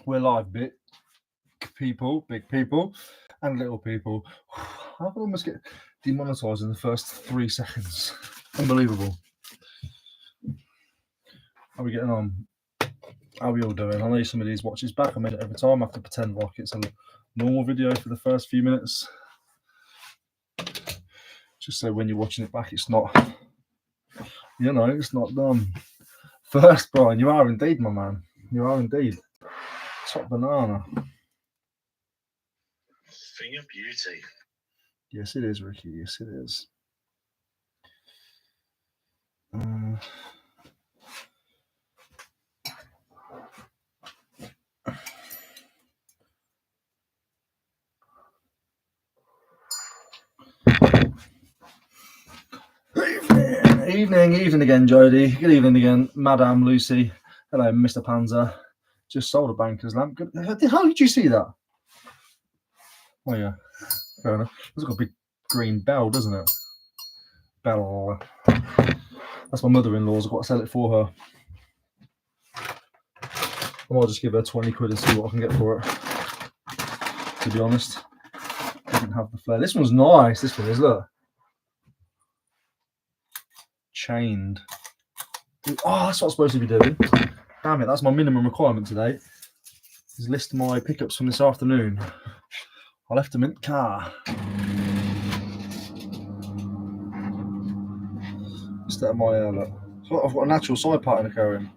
We're live, big people, and little people. I can almost get demonetized in the first 3 seconds. Unbelievable. How are we getting on? How are we all doing? I know some of these watches back. I made it every time. I have to pretend like it's a normal video for the first few minutes. Just so when you're watching it back, it's not, it's not done. First, Brian, you are indeed, my man. You are indeed. Top banana. Thing of beauty. Yes, it is, Ricky. Yes, it is. Evening again, Jody. Good evening again, Madame Lucy. Hello, Mr. Panzer. Just sold a banker's lamp. Good. How did you see that? Oh yeah, fair enough. It's got a big green bell, doesn't it? Bell. That's my mother-in-law's. I've got to sell it for her. I might just give her 20 quid and see what I can get for it. To be honest, didn't have the flair. This one's nice. This one is, look. Chained. Oh, that's what I'm supposed to be doing. Damn it, that's my minimum requirement today. Is list my pickups from this afternoon. I left them in the car. Just out of my look. So I've got a natural side part in the car in.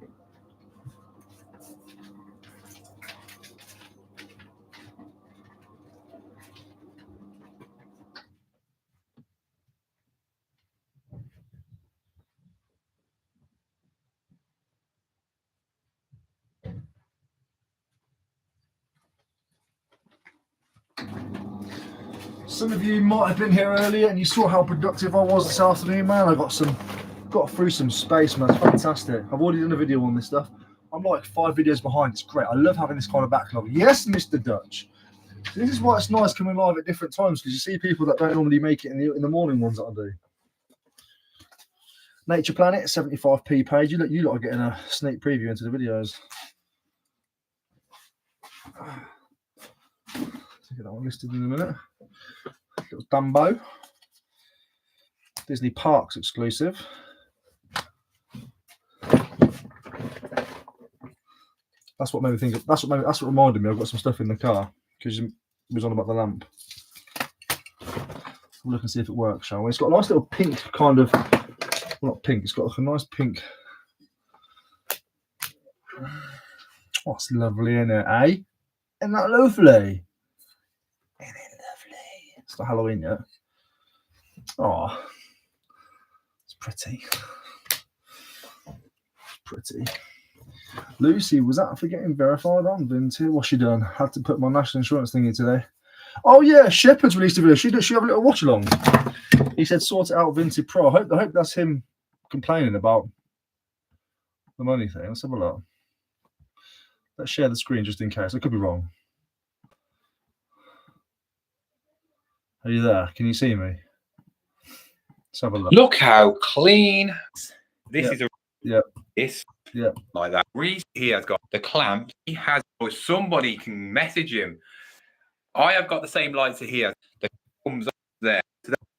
Some of you might have been here earlier and you saw how productive I was this afternoon, man. I got through some space, man. It's fantastic. I've already done a video on this stuff. I'm like 5 videos behind. It's great. I love having this kind of backlog. Yes, Mr. Dutch. This is why it's nice coming live at different times, because you see people that don't normally make it in the morning ones that I do. Nature Planet, 75p page. You lot are getting a sneak preview into the videos. Get that one listed in a minute. Little Dumbo. Disney Parks exclusive. That's what made me think. That's what reminded me. I've got some stuff in the car because it was on about the lamp. We'll look and see if it works, shall we? It's got a nice little pink kind of. Well, not pink. It's got like a nice pink. Oh, it's lovely, isn't it? Eh? Isn't that lovely? Isn't it lovely? It's not Halloween yet. Oh, it's pretty. It's pretty. Lucy, was that for getting verified on Vinted? What's she done? Had to put my national insurance thing in today. Oh yeah, Shepherd's released a video. She have a little watch along. He said sort it out Vinted Pro. I hope that's him complaining about the money thing. Let's have a look. Let's share the screen just in case. I could be wrong. Are you there? Can you see me? Let's have a look. Look how clean this is. This like that. Reese, he has got the clamp. He has, or somebody can message him. I have got the same lights here. The comes up there.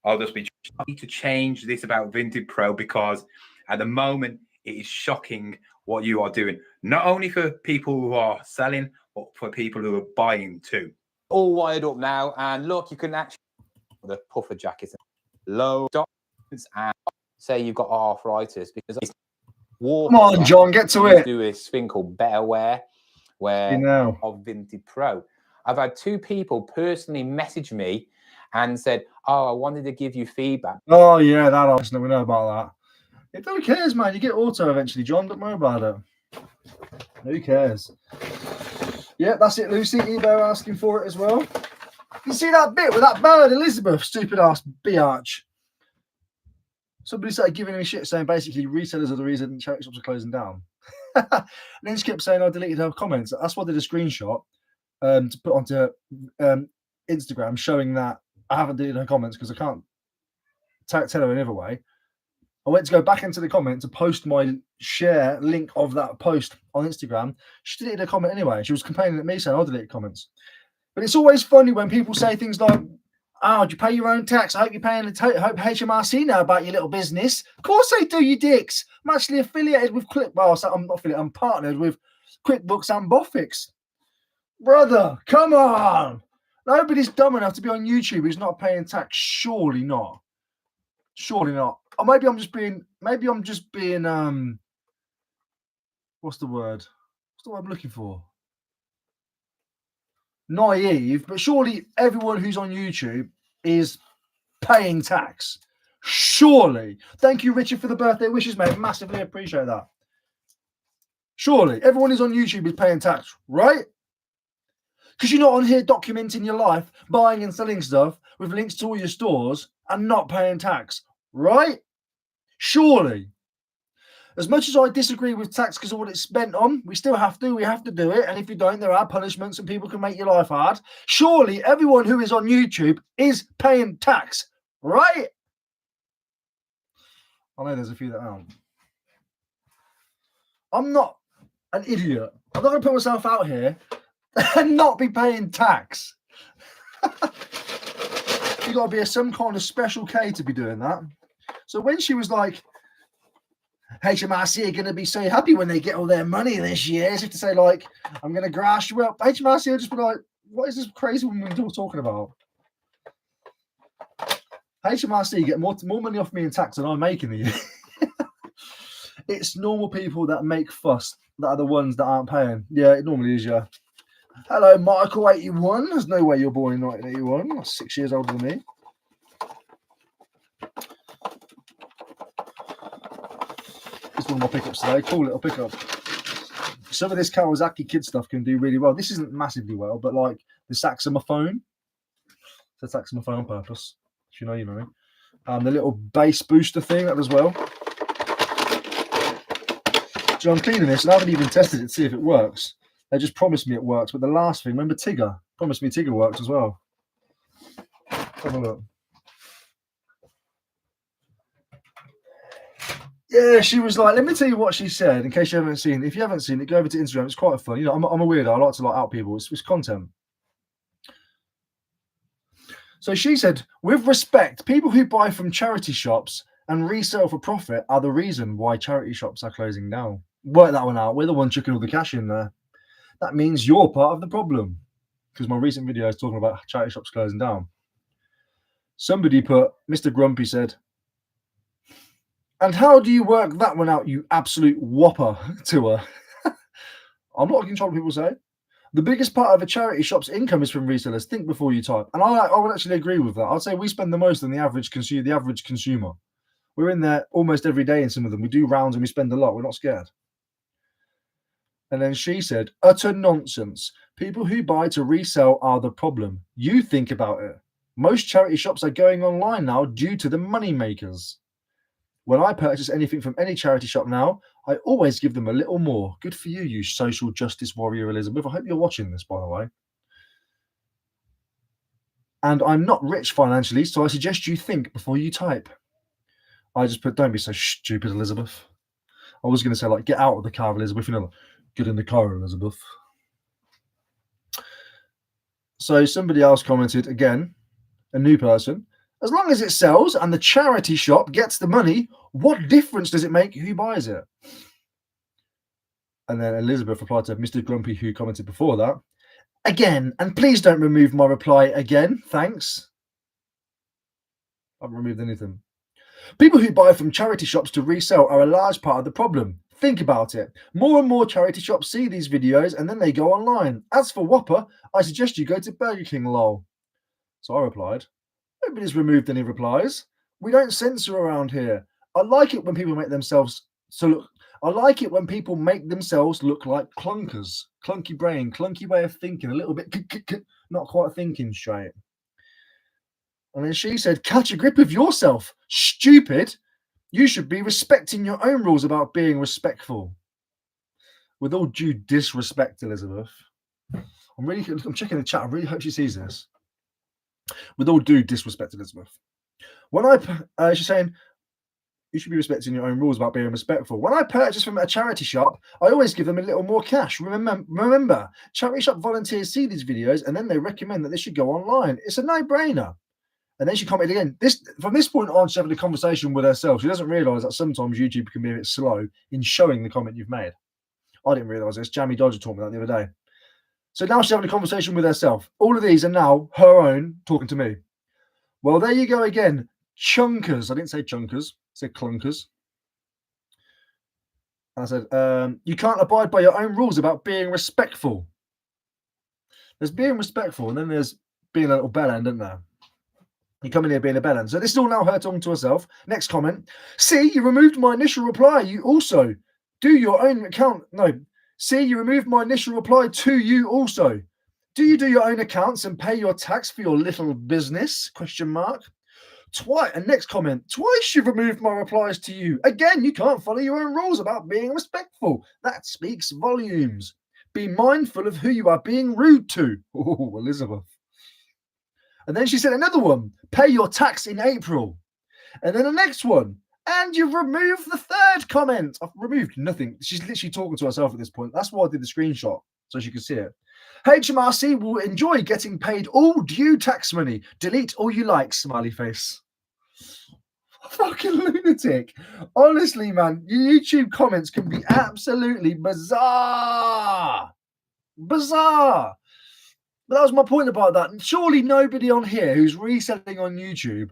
I'll just be trying to change this about Vinted Pro because at the moment it is shocking what you are doing. Not only for people who are selling, but for people who are buying too. All wired up now, and look, you can actually the puffer jackets, low documents, and say you've got arthritis because it's come on, John, get to it. Do this thing called Better Wear, of Vinted Pro. I've had 2 people personally message me and said, "Oh, I wanted to give you feedback." Oh yeah, that obviously we know about that. Who cares, man? You get auto eventually, John. Don't worry about it. Who cares? Yeah, that's it, Lucy. eBay asking for it as well. You see that bit with that bird, Elizabeth, stupid ass biatch. Somebody started giving me shit saying basically resellers are the reason charity shops are closing down. And then she kept saying I deleted her comments. That's why I did a screenshot to put onto Instagram showing that I haven't deleted her comments because I can't tell her another way. I went to go back into the comment to post my share link of that post on Instagram. She deleted a comment anyway. She was complaining at me saying I deleted comments. But it's always funny when people say things like, "Oh, do you pay your own tax? I hope you're paying hope HMRC know about your little business." Of course they do, you dicks. I'm actually affiliated with I'm not affiliated, I'm partnered with QuickBooks and Bofix. Brother, come on. Nobody's dumb enough to be on YouTube who's not paying tax. Surely not. Surely not. Or maybe I'm just being what's the word? What's the word I'm looking for? Naive, but surely everyone who's on YouTube is paying tax. Surely. Thank you, Richard, for the birthday wishes, mate. Massively appreciate that. Surely everyone who's on YouTube is paying tax, right? Because you're not on here documenting your life, buying and selling stuff with links to all your stores and not paying tax, right? Surely. As much as I disagree with tax because of what it's spent on, we have to do it. And if you don't, there are punishments and people can make your life hard. Surely everyone who is on YouTube is paying tax, right? I know there's a few that aren't. I'm not an idiot. I'm not going to put myself out here and not be paying tax. You got to be some kind of special K to be doing that. So when she was like, HMRC are going to be so happy when they get all their money this year, as if to say, like, I'm going to grass you up. HMRC will just be like, what is this crazy woman talking about? HMRC get more money off me in tax than I'm making the year. It's normal people that make fuss that are the ones that aren't paying. Yeah, it normally is, yeah. Hello, Michael 81. There's no way you're born in 1981. That's 6 years older than me. It's one of my pickups today. Cool little pickup. Some of this Kawasaki kid stuff can do really well. This isn't massively well, but like the saxophone. It's a saxophone on purpose. If you know, you know me. The little bass booster thing, that as well. So I'm cleaning this and I haven't even tested it to see if it works. They just promised me it works, but the last thing, remember Tigger? Promised me Tigger works as well. Have a look. Yeah, she was like, let me tell you what she said, in case you haven't seen it. If you haven't seen it, go over to Instagram. It's quite fun. You know, I'm a weirdo. I like to out people. It's content. So she said, with respect, people who buy from charity shops and resell for profit are the reason why charity shops are closing down. Work that one out. We're the one chucking all the cash in there. That means you're part of the problem. Because my recent video is talking about charity shops closing down. Somebody put, Mr. Grumpy said, and how do you work that one out, you absolute whopper, to her? I'm not controlling what people say. The biggest part of a charity shop's income is from resellers. Think before you type. And I would actually agree with that. I'd say we spend the most on the average consumer. We're in there almost every day in some of them. We do rounds and we spend a lot. We're not scared. And then she said, utter nonsense. People who buy to resell are the problem. You think about it. Most charity shops are going online now due to the money makers. When I purchase anything from any charity shop now, I always give them a little more. Good for you, you social justice warrior, Elizabeth. I hope you're watching this, by the way. And I'm not rich financially, so I suggest you think before you type. I just put, don't be so stupid, Elizabeth. I was going to say, like, get out of the car, Elizabeth. You know, like, get in the car, Elizabeth. So somebody else commented, again, a new person. As long as it sells and the charity shop gets the money, what difference does it make who buys it? And then Elizabeth replied to Mr. Grumpy, who commented before that. Again, and please don't remove my reply again. Thanks. I haven't removed anything. People who buy from charity shops to resell are a large part of the problem. Think about it. More and more charity shops see these videos and then they go online. As for Whopper, I suggest you go to Burger King, lol. So I replied, nobody's removed any replies. We don't censor around here. I like it when people make themselves look like clunkers. Clunky brain, clunky way of thinking, a little bit not quite thinking straight. And then she said, catch a grip of yourself, stupid. You should be respecting your own rules about being respectful. With all due disrespect, Elizabeth. I'm checking the chat. I really hope she sees this. With all due disrespect, Elizabeth. When she's saying, You should be respecting your own rules about being respectful. When I purchase from a charity shop, I always give them a little more cash. Remember, charity shop volunteers see these videos and then they recommend that they should go online. It's a no-brainer. And then she commented again. From this point on, she's having a conversation with herself. She doesn't realise that sometimes YouTube can be a bit slow in showing the comment you've made. I didn't realise this. Jamie Dodger told me that the other day. So now she's having a conversation with herself. All of these are now her own talking to me. Well, there you go again. Chunkers. I didn't say chunkers. I said clunkers. I said, you can't abide by your own rules about being respectful. There's being respectful, and then there's being a little bellend, isn't there? You come in here being a bellend. So this is all now her talking to herself. Next comment. See, you removed my initial reply. You also do your own account. No. See, you removed my initial reply to you also. Do you do your own accounts and pay your tax for your little business? Question mark. Twice. And next comment. Twice you've removed my replies to you. Again, you can't follow your own rules about being respectful. That speaks volumes. Be mindful of who you are being rude to. Oh, Elizabeth. And then she said another one. Pay your tax in April. And then the next one. And you've removed the third comment. I've removed nothing. She's literally talking to herself at this point. That's why I did the screenshot, so she could see it. HMRC will enjoy getting paid all due tax money. Delete all you like, smiley face. Fucking lunatic. Honestly, man, your YouTube comments can be absolutely bizarre. Bizarre. But that was my point about that. And surely nobody on here who's reselling on YouTube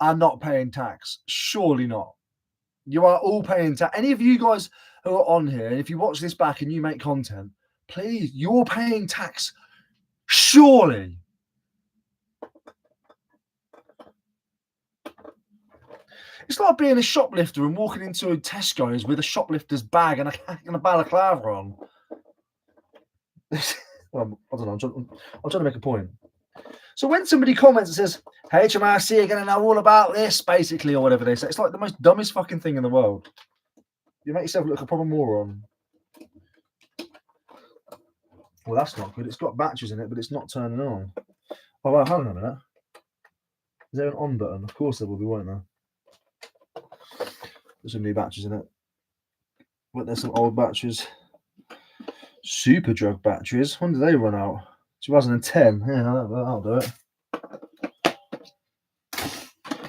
are not paying tax. Surely not. You are all paying tax. Any of you guys who are on here, and if you watch this back and you make content, please, you're paying tax. Surely. It's like being a shoplifter and walking into a Tesco's with a shoplifter's bag and a balaclava on. Well, I don't know. I'm trying to make a point. So when somebody comments and says, HMRC are going to know all about this, basically, or whatever they say, it's like the most dumbest fucking thing in the world. You make yourself look like a proper moron. Well, that's not good. It's got batteries in it, but it's not turning on. Oh, well, hang on a minute. Is there an on button? Of course there will be, won't there? There's some new batteries in it. But there's some old batteries. Super drug batteries. When did they run out? 2010. Yeah, that'll do it.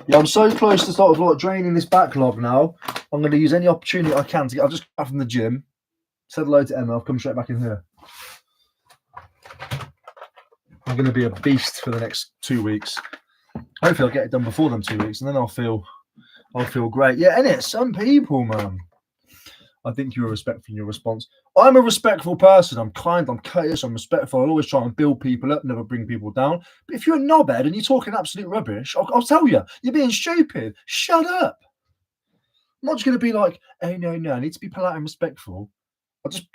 Yeah, I'm so close to sort of like draining this backlog now. I'm going to use any opportunity I can to get. I've just got back from the gym. Said hello to Emma. I've come straight back in here. I'm going to be a beast for the next 2 weeks. Hopefully, I'll get it done before them 2 weeks, and then I'll feel great. Yeah, and it's some people, man. I think you were respectful in your response. I'm a respectful person. I'm kind, I'm courteous, I'm respectful. I'll always try and build people up, never bring people down. But if you're a knobhead and you're talking absolute rubbish, I'll tell you, you're being stupid. Shut up. I'm not just going to be like, oh, no, I need to be polite and respectful.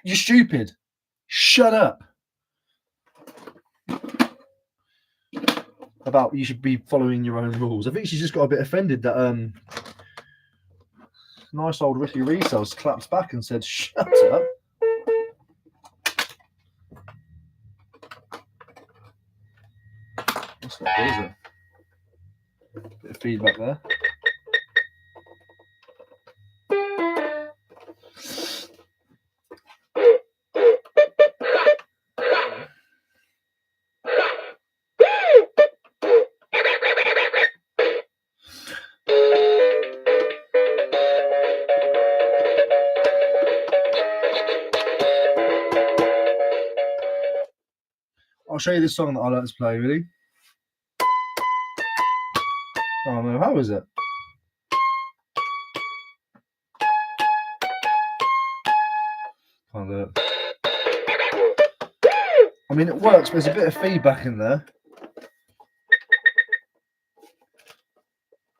You're stupid. Shut up. About you should be following your own rules. I think she's just got a bit offended that nice old Ricky Resells claps back and said, shut up. That's not good, is it? Bit of feedback there. I'll show you this song that I like to play, really. Oh no, how is it? Can't do it. I mean, it works, but there's a bit of feedback in there.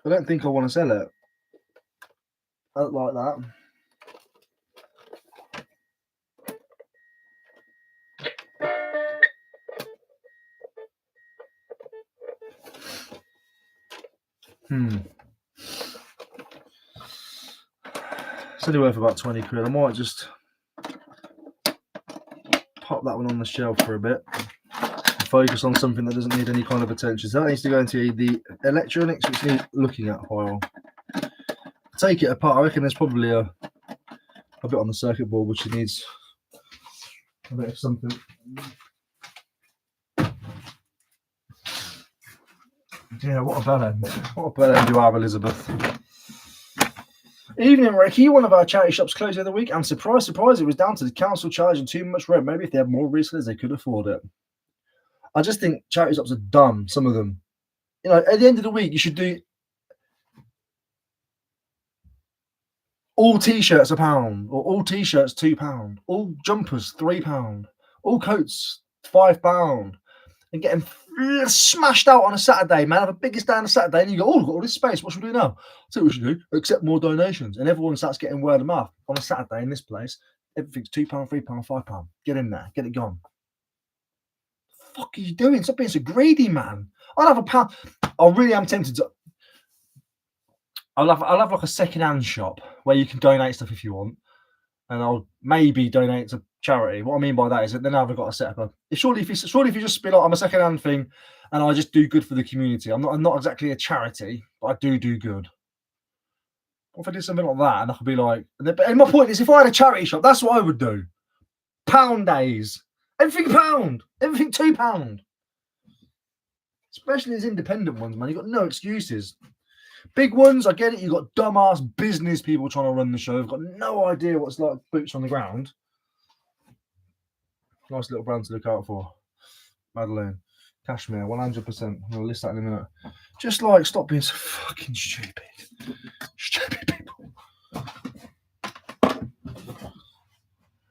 I don't think I want to sell it. I don't like that. It's only worth about 20 quid. I might just pop that one on the shelf for a bit and focus on something that doesn't need any kind of attention. So that needs to go into the electronics which need looking at pile. take it apart. I reckon there's probably a bit on the circuit board which needs a bit of something. Yeah, what a bad end. What a bad end you are, Elizabeth. Evening, Ricky. One of our charity shops closed the other week, and surprise, surprise, it was down to the council charging too much rent. Maybe if they had more resellers, they could afford it. I just think charity shops are dumb, some of them. You know, at the end of the week, you should do all t-shirts £1, or all t-shirts £2, all jumpers £3, all coats £5, and get them smashed out on a Saturday, man. Have a biggest day on a Saturday, and you go, oh, we've got all this space. What should we do now? So what we should do, accept more donations, and everyone starts getting word of mouth on a Saturday in this place. Everything's £2, £3, £5. Get in there, get it gone. What the fuck are you doing? Stop being so greedy, man. I'll have £1. I really am tempted to. I'll have like a second-hand shop where you can donate stuff if you want, and I'll maybe donate to charity. What I mean by that is that then I've got to set up a. Surely if you just be like, I'm a second-hand thing, and I just do good for the community. I'm not exactly a charity, but I do good. What if I did something like that, and I could be like, and my point is, if I had a charity shop, that's what I would do. Pound days, everything £1, everything £2. Especially these independent ones, man. You've got no excuses. Big ones, I get it. You've got dumbass business people trying to run the show. They've got no idea what's like boots on the ground. Nice little brand to look out for. Madeleine. Cashmere, 100%. We'll list that in a minute. Just like, stop being so fucking stupid. Stupid people.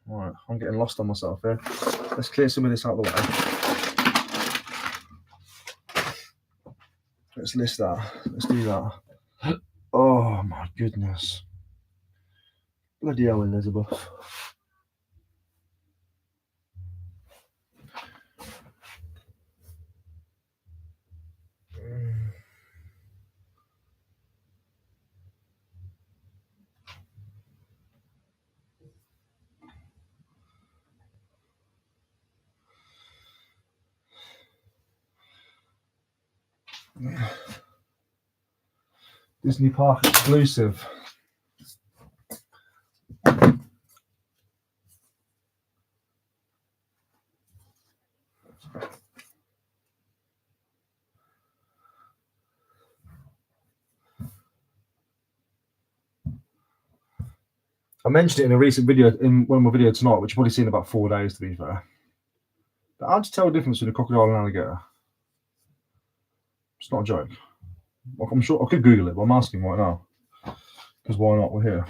Alright, I'm getting lost on myself here. Let's clear some of this out of the way. Let's list that. Let's do that. Oh my goodness. Bloody hell, Elizabeth. Disney Park exclusive. I mentioned it in a recent video, in one of my videos tonight, which you've probably seen in about 4 days, to be fair. But how do you tell the difference between a crocodile and an alligator? It's not a joke. I'm sure I could Google it, but I'm asking right now. Because why not? We're here.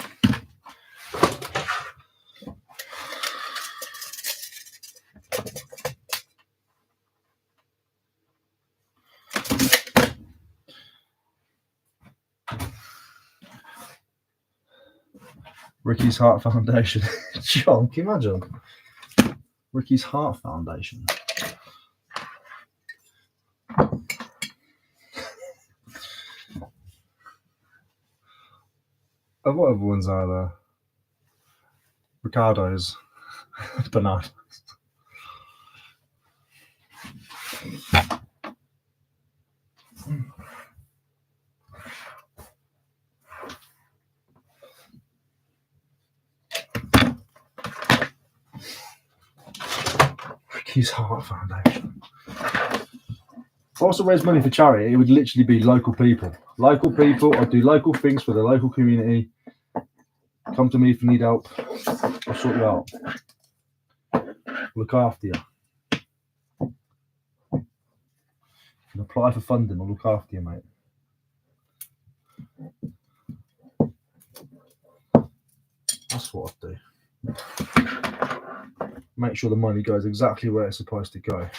Ricky's Heart Foundation. John, can you imagine? Ricky's Heart Foundation. What other ones are there? Ricardo's. Bananas. Ricky's Heart Foundation. If I also raise money for charity, it would literally be local people. Local people, I do local things for the local community. Come to me if you need help. I'll sort you out. Look after you. You can apply for funding. I'll look after you, mate. That's what I do. Make sure the money goes exactly where it's supposed to go.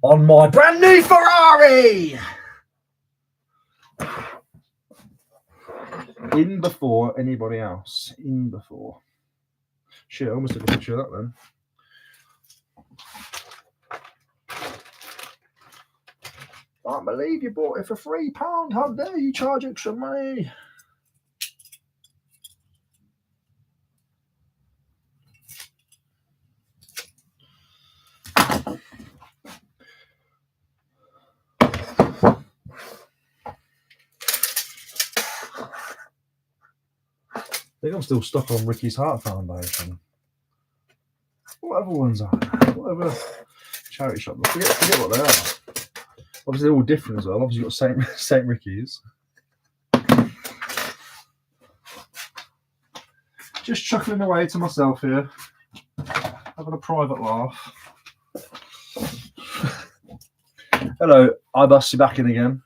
On my brand new Ferrari! In before anybody else. In before. Shit, I almost took a picture of that then. I can't believe you bought it for £3. How dare you charge extra money? think I'm still stuck on Ricky's Heart Foundation. Whatever ones are, whatever charity shop. Forget what they are. Obviously, they're all different as well. Obviously, you've got Saint Ricky's. Just chuckling away to myself here, having a private laugh. Hello, Ibus, you're back in again.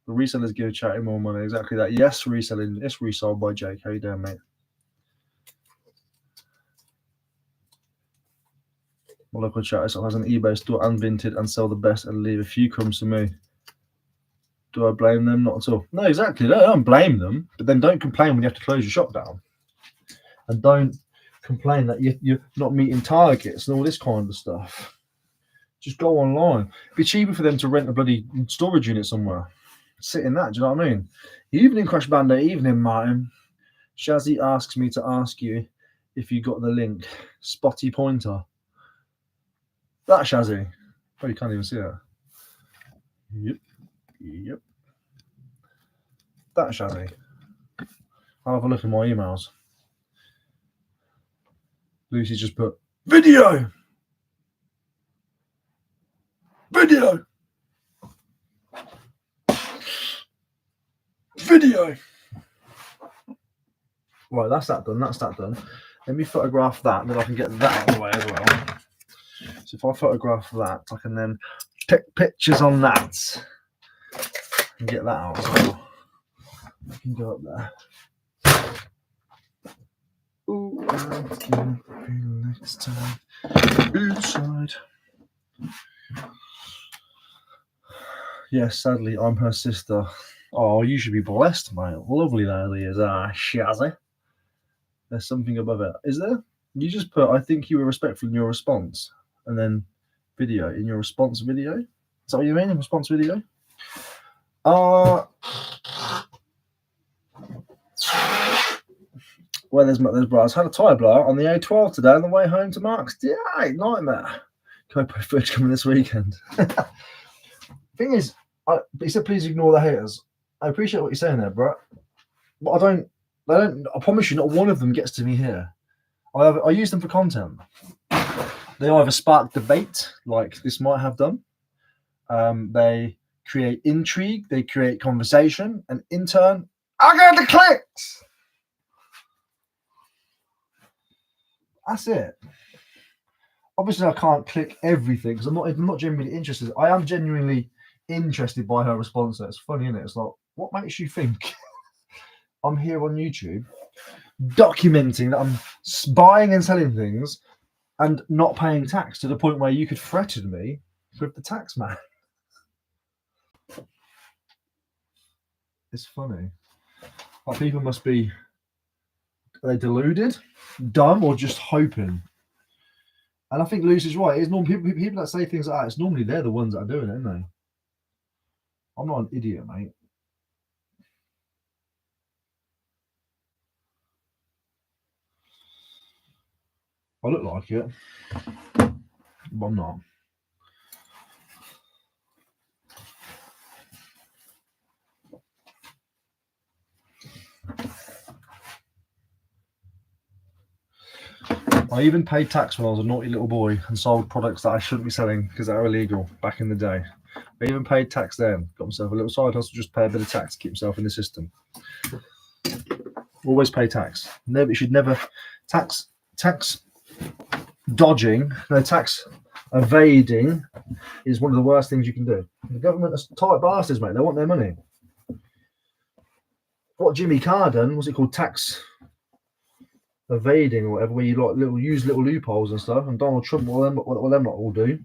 The resellers give charity more money. Exactly that. Yes, reselling. It's resold by Jake. How you doing, mate? My local charity shop has an eBay store and Vinted and sell the best and leave a few crumbs to me. Do I blame them? Not at all. No, exactly. I don't blame them, but then don't complain when you have to close your shop down. And don't complain that you're not meeting targets and all this kind of stuff. Just go online. It'd be cheaper for them to rent a bloody storage unit somewhere. Sit in that, do you know what I mean? Evening, Crash Bandit. Evening, Martin. Shazzy asks me to ask you if you got the link. Spotty pointer. That Shazzy. Oh, you can't even see it. Yep. That Shazzy. I'll have a look at my emails. Lucy just put video. Right, that's that done. Let me photograph that, and then I can get that out of the way as well. So if I photograph that, I can then pick pictures on that and get that out as well. I can go up there. Ooh, next time inside. Yes, sadly, I'm her sister. Oh, you should be blessed, mate. Lovely lady is Shazzy. There's something above it. Is there? You just put, I think you were respectful in your response. And then video. In your response video? Is that what you mean? In response video? Well, there's Bryce. Had a tyre blowout on the A12 today on the way home to Marks. Yeah, nightmare. Copo footage coming this weekend. Thing is, he said please ignore the haters. I appreciate what you're saying there, bro. But I promise you, not one of them gets to me here. I use them for content. They either spark debate, like this might have done. They create intrigue. They create conversation. And in turn, I get the clicks. That's it. Obviously, I can't click everything because I'm not genuinely interested. I am genuinely interested by her response. It's funny, isn't it? It's like, what makes you think I'm here on YouTube documenting that I'm buying and selling things and not paying tax to the point where you could threaten me with the tax man? It's funny. Like, people must be, are they deluded, dumb, or just hoping? And I think Lucy's right. It's normally people that say things like that, it's normally they're the ones that are doing it, aren't they? I'm not an idiot, mate. I look like it, but I'm not. I even paid tax when I was a naughty little boy and sold products that I shouldn't be selling because they were illegal back in the day. I even paid tax then. Got myself a little side hustle, just pay a bit of tax to keep myself in the system. Always pay tax. You should never tax dodging, tax evading is one of the worst things you can do. The government are tight bastards, mate. They want their money. What Jimmy Carr done, what's it called, tax evading or whatever, where you use little loopholes and stuff. And Donald Trump, what them not all do,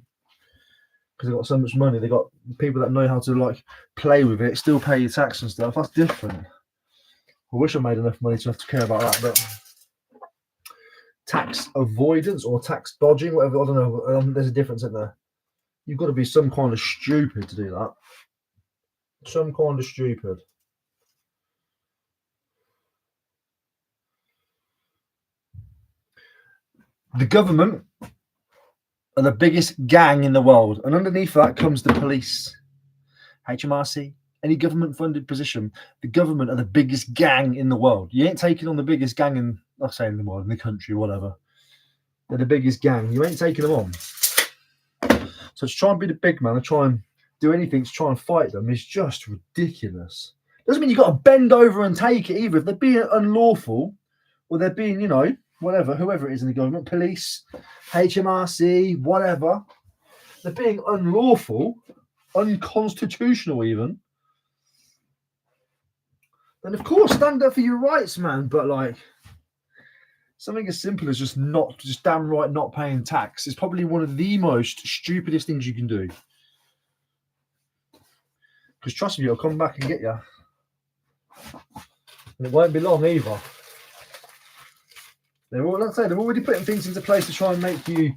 because they've got so much money. They got people that know how to play with it, still pay your tax and stuff. That's different. I wish I made enough money to have to care about that, but tax avoidance or tax dodging, whatever, I don't know. There's a difference in there. You've got to be some kind of stupid to do that. Some kind of stupid. The government are the biggest gang in the world, and underneath that comes the police, HMRC, any government-funded position, the government are the biggest gang in the world. You ain't taking on the biggest gang in, not saying in the world, in the country, whatever. They're the biggest gang. You ain't taking them on. So to try and be the big man and try and do anything to try and fight them is just ridiculous. Doesn't mean you've got to bend over and take it either. If they're being unlawful, or they're being, you know, whatever, whoever it is in the government, police, HMRC, whatever, they're being unlawful, unconstitutional even, then of course stand up for your rights, man. But like something as simple as just damn right not paying tax is probably one of the most stupidest things you can do. Because trust me, it'll come back and get you. And it won't be long either. They're already putting things into place to try and make you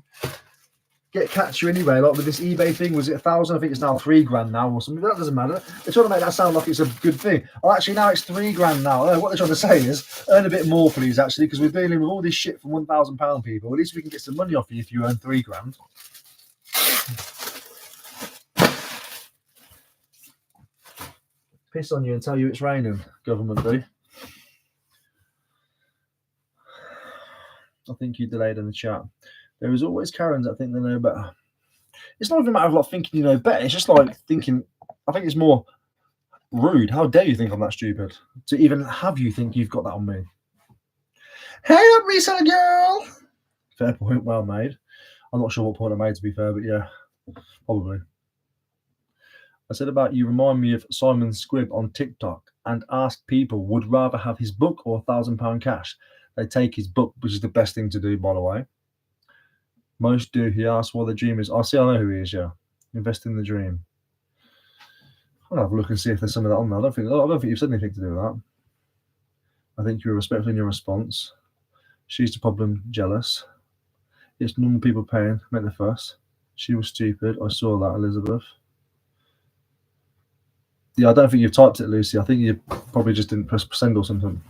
catch you anyway. Like with this eBay thing, was it 1,000? I think it's now $3,000 now or something. That doesn't matter. They're trying to make that sound like it's a good thing. Oh, actually, now it's $3,000 now. What they're trying to say is earn a bit more, please, actually, because we're dealing with all this shit from £1,000 people. At least we can get some money off you if you earn $3,000. Piss on you and tell you it's raining, government do. I think you delayed in the chat. There is always Karens that think they know better. It's not even a matter of like thinking you know better. It's just like thinking. I think it's more rude. How dare you think I'm that stupid to even have you think you've got that on me? Hey up, Reseller girl. Fair point, well made. I'm not sure what point I made to be fair, but yeah, probably. I said about you remind me of Simon Squibb on TikTok and asked people would rather have his book or £1,000 cash. They take his book, which is the best thing to do, by the way. Most do. He asks what the dream is. I know who he is, yeah. Invest in the dream. I'll have a look and see if there's some of that on there. I don't think you've said anything to do with that. I think you were respectful in your response. She's the problem, jealous. It's normal people paying, make the fuss. She was stupid. I saw that, Elizabeth. Yeah, I don't think you've typed it, Lucy. I think you probably just didn't press send or something.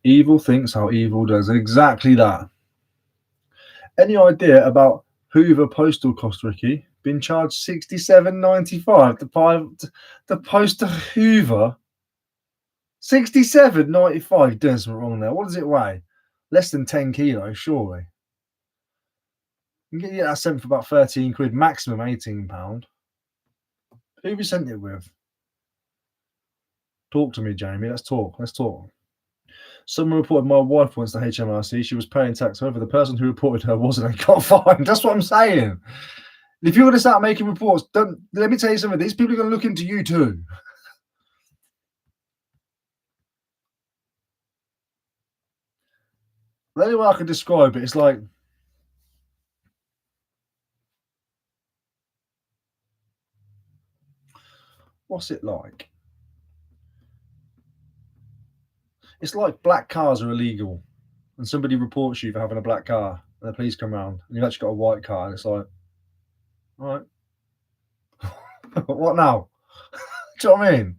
Evil thinks how evil does. Exactly that. Any idea about Hoover postal cost, Ricky? Been charged $67.95 to post to Hoover. $67.95. Doing something wrong there. What does it weigh? Less than 10 kilos, surely. You can get that sent for about 13 quid, maximum £18. Who have you sent it with? Talk to me, Jamie. Let's talk. Someone reported my wife once to HMRC. She was paying tax. However, the person who reported her wasn't and got fined. That's what I'm saying. If you're going to start making reports, let me tell you something. These people are going to look into you too. The only way I can describe it is like what's it like? It's like black cars are illegal and somebody reports you for having a black car and the police come around and you've actually got a white car and it's like, all right, what now? Do you know what I mean?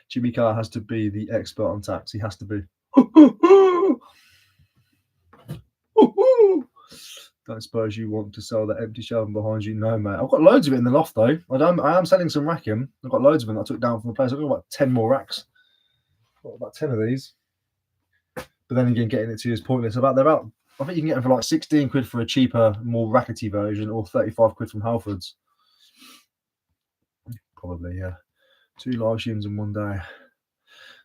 Jimmy Carr has to be the expert on tax. He has to be. Don't suppose you want to sell that empty shelving behind you? No, mate. I've got loads of it in the loft, though. I am selling some racking. I've got loads of them that I took down from the place. I've got about 10 more racks. I've got about 10 of these. But then again, getting it to you is pointless. I think you can get them for like 16 quid for a cheaper, more rackety version, or 35 quid from Halfords. Probably, yeah. 2 live streams in one day.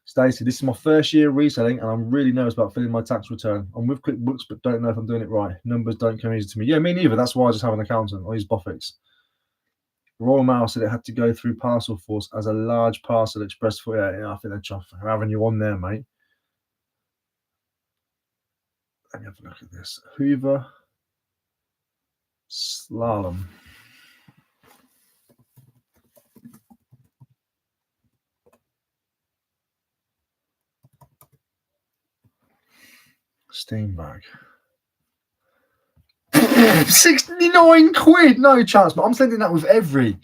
Stacey, this is my first year reselling and I'm really nervous about filling my tax return. I'm with QuickBooks but don't know if I'm doing it right. Numbers don't come easy to me. Yeah, me neither. That's why I just have an accountant. I use Boffix. Royal Mail said it had to go through Parcel Force as a large parcel express for I think they're having you on there, mate. Let me have a look at this. Hoover Slalom. Steam bag. 69 quid. No chance, but I'm sending that with every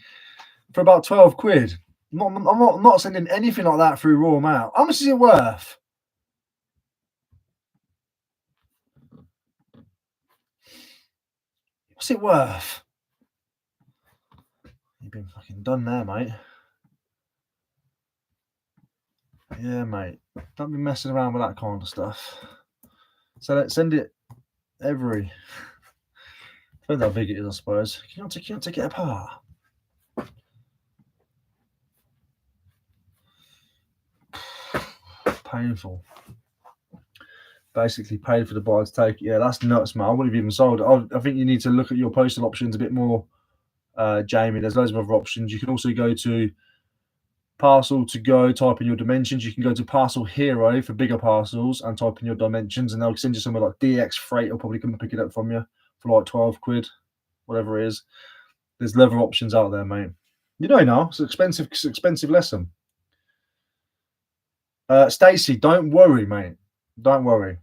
for about 12 quid. I'm not sending anything like that through Royal Mail. How much is it worth? What's it worth? been fucking done there, mate. Yeah, mate. Don't be messing around with that kind of stuff. So let's send it every. Depends how big it is, I suppose. You can't take it apart. Painful. Basically paid for the buyer to take it. Yeah, that's nuts, man. I wouldn't have even sold it. I think you need to look at your postal options a bit more, Jamie. There's loads of other options. You can also go to Parcel to Go, type in your dimensions. You can go to Parcel Hero for bigger parcels and type in your dimensions, and they'll send you somewhere like DX Freight. Will probably come and pick it up from you for like 12 quid, whatever it is. There's leather options out there, mate. You know now, it's an expensive lesson. Stacey, don't worry, mate. Don't worry.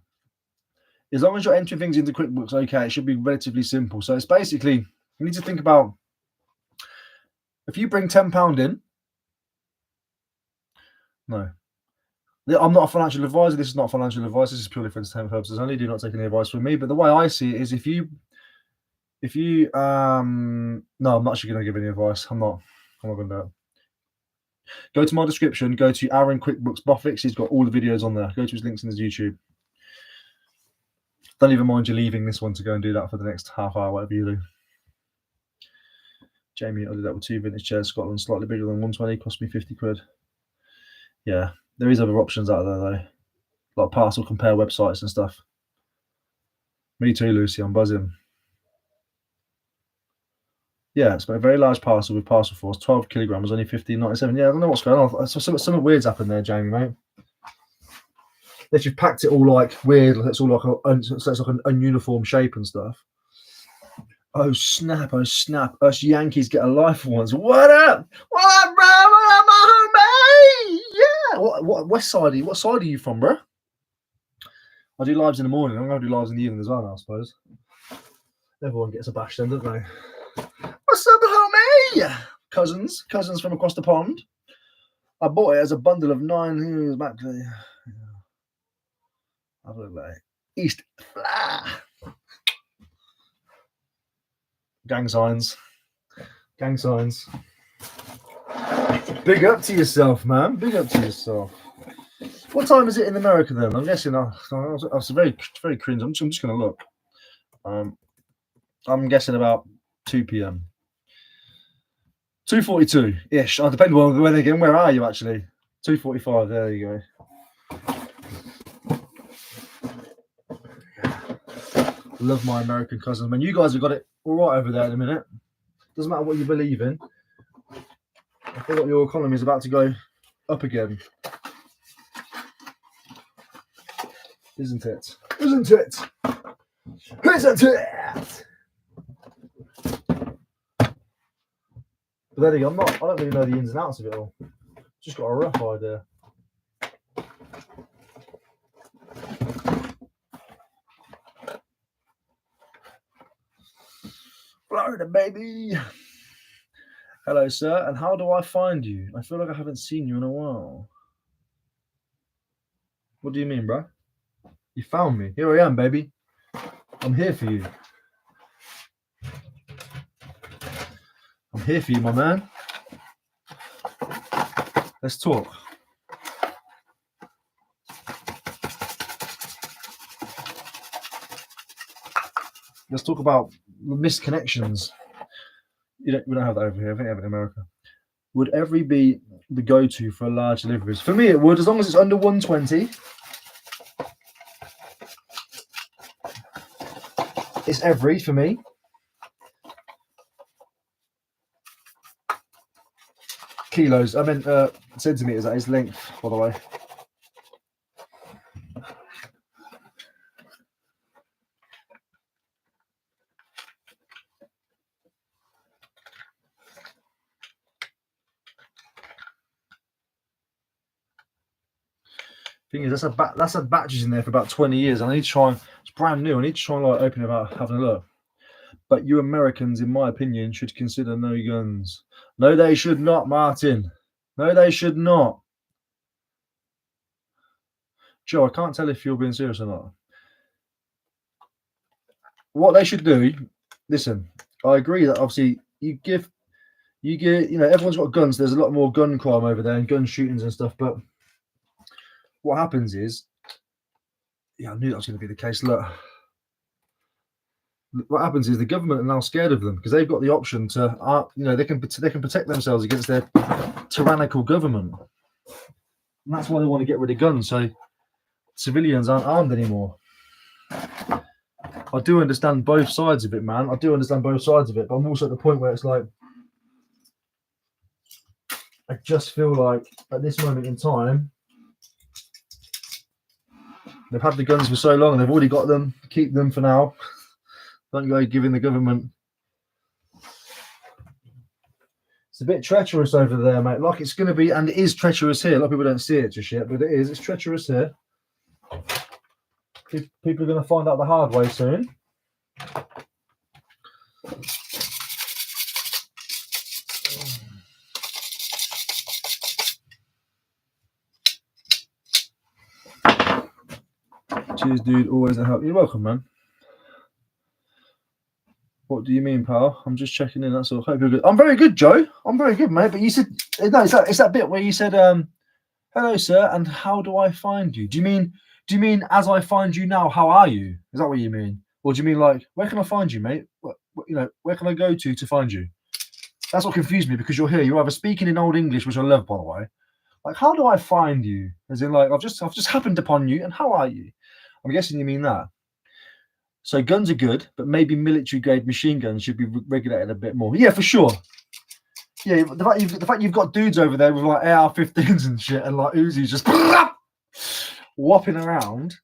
As long as you're entering things into QuickBooks, okay, it should be relatively simple. So it's basically, you need to think about, if you bring £10 in, no. I'm not a financial advisor. This is not financial advice. This is purely for entertainment purposes only. Do not take any advice from me. But the way I see it is if you no, I'm not actually going to give any advice. I'm not going to do it. Go to my description. Go to Aaron QuickBooks Buffix. He's got all the videos on there. Go to his links in his YouTube. Don't even mind you leaving this one to go and do that for the next half hour, whatever you do. Jamie, I did that with 2 vintage chairs. Scotland, slightly bigger than 120. Cost me 50 quid. Yeah, there is other options out there though, like parcel compare websites and stuff. Me too, Lucy. I'm buzzing. Yeah, it's got a very large parcel with parcel force, 12 kilograms, only 15.97. Yeah, I don't know what's going on. Something weird's happened there, Jamie, mate. That you've packed it all like weird. It's all like it's like an ununiform shape and stuff. Oh snap! Oh snap! Us Yankees get a life for once. What up? What up, bro? What up, my homie? Yeah. What west side? What side are you from, bro? I do lives in the morning. I'm going to do lives in the evening as well, I suppose. Everyone gets a bash then, don't they? What's up, homie? Cousins from across the pond. I bought it as a bundle of 9 years back to I look like East Fly. Gang signs. Big up to yourself, man. Big up to yourself. What time is it in America then? I'm guessing. I was very, very cringe. I'm just going to look. I'm guessing about 2 p.m. 2:42 ish. I depend on when again. Where are you actually? 2:45. There you go. Love my American cousins, man. You guys have got it all right over there in a minute. Doesn't matter what you believe in. I feel like your economy is about to go up again. Isn't it? Isn't it? Isn't it? But then again, I don't really know the ins and outs of it all. Just got a rough idea. Florida, baby. Hello, sir. And how do I find you? I feel like I haven't seen you in a while. What do you mean, bro? You found me. Here I am, baby. I'm here for you. I'm here for you, my man. Let's talk. Let's talk about missed connections. We don't have that over here. I think they have it in America. Would Every be the go-to for large deliveries? For me, it would, as long as it's under 120. It's Every for me. Kilos. I meant centimeters. That is length, by the way. Thing is, that's had batches in there for about 20 years. I need to try. It's brand new. I need to try and like open it up, having a look. But you Americans, in my opinion, should consider no guns. No, they should not, Martin. No, they should not. Joe, I can't tell if you're being serious or not. What they should do, listen, I agree that obviously you give You get, everyone's got guns. There's a lot more gun crime over there and gun shootings and stuff. But what happens is, I knew that was going to be the case. Look, what happens is the government are now scared of them because they've got the option to, they can protect themselves against their tyrannical government, and that's why they want to get rid of guns. So civilians aren't armed anymore. I do understand both sides of it, man. I do understand both sides of it, but I'm also at the point where it's like, I just feel like at this moment in time, they've had the guns for so long and they've already got them. Keep them for now. Don't go giving the government. It's a bit treacherous over there, mate. Like it's going to be, and it is treacherous here. A lot of people don't see it just yet, but it is. It's treacherous here. People are going to find out the hard way soon. Cheers, dude. Always a help. You're welcome, man. What do you mean, pal? I'm just checking in. That's all. Hope you're good. I'm very good, Joe. I'm very good, mate. But you said no. It's that bit where you said, "Hello, sir, and how do I find you?" Do you mean as I find you now? How are you? Is that what you mean, or do you mean like where can I find you, mate? Where can I go to find you? That's what confused me because you're here. You're either speaking in Old English, which I love, by the way. Like, how do I find you? As in, like, I've just happened upon you, and how are you? I'm guessing you mean that. So guns are good, but maybe military-grade machine guns should be regulated a bit more. Yeah, for sure. Yeah, the fact you've got dudes over there with like AR-15s and shit, and like Uzis just whopping around.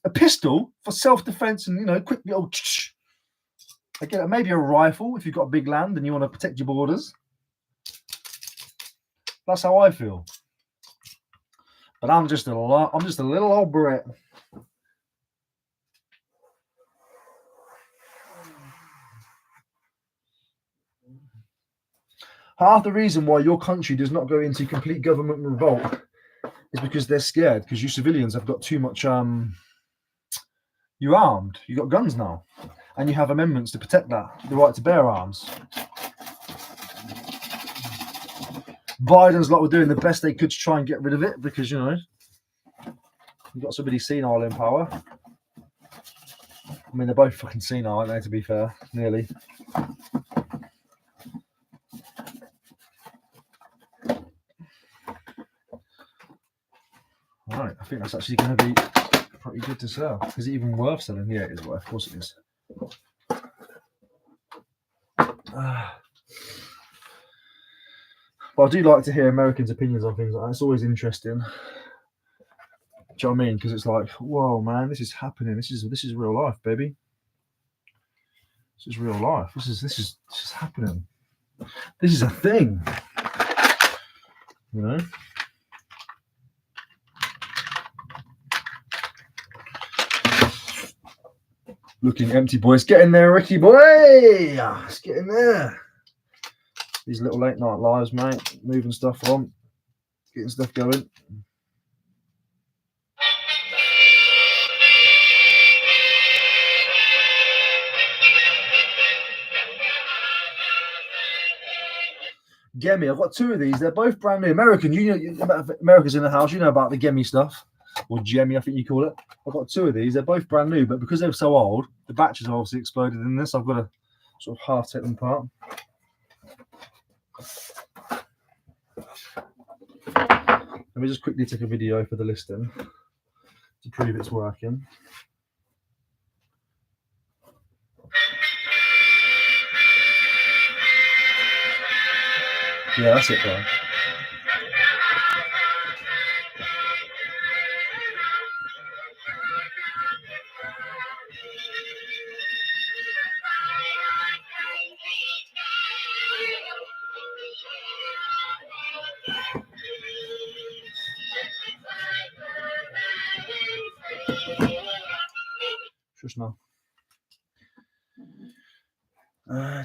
A pistol for self-defense and quick little. I get it. Maybe a rifle if you've got a big land and you want to protect your borders. That's how I feel. But I'm just a little old Brit. Half the reason why your country does not go into complete government revolt is because they're scared, because you civilians have got too much, you're armed, you've got guns now, and you have amendments to protect that, the right to bear arms. Biden's like, we're doing the best they could to try and get rid of it, because, you've got somebody senile in power. I mean, they're both fucking senile, aren't they, to be fair, nearly. Right, I think that's actually going to be pretty good to sell. Is it even worth selling? Yeah, it is worth. Of course it is. But I do like to hear Americans' opinions on things like that. It's always interesting. Do you know what I mean? Because it's like, whoa, man, this is happening. This is real life, baby. This is real life. This is happening. This is a thing. Looking empty, boys. Get in there, Ricky boy. Let's get in there. These little late night lives, mate. Moving stuff on, getting stuff going. Gemmy, I've got two of these. They're both brand new. American, America's in the house. You know about the Gemmy stuff, or Gemmy, I think you call it. I've got two of these. They're both brand new, but because they're so old, the batches have obviously exploded in this. I've got to sort of half take them apart. Let me just quickly take a video for the listing to prove it's working. Yeah, that's it, bro. Just now.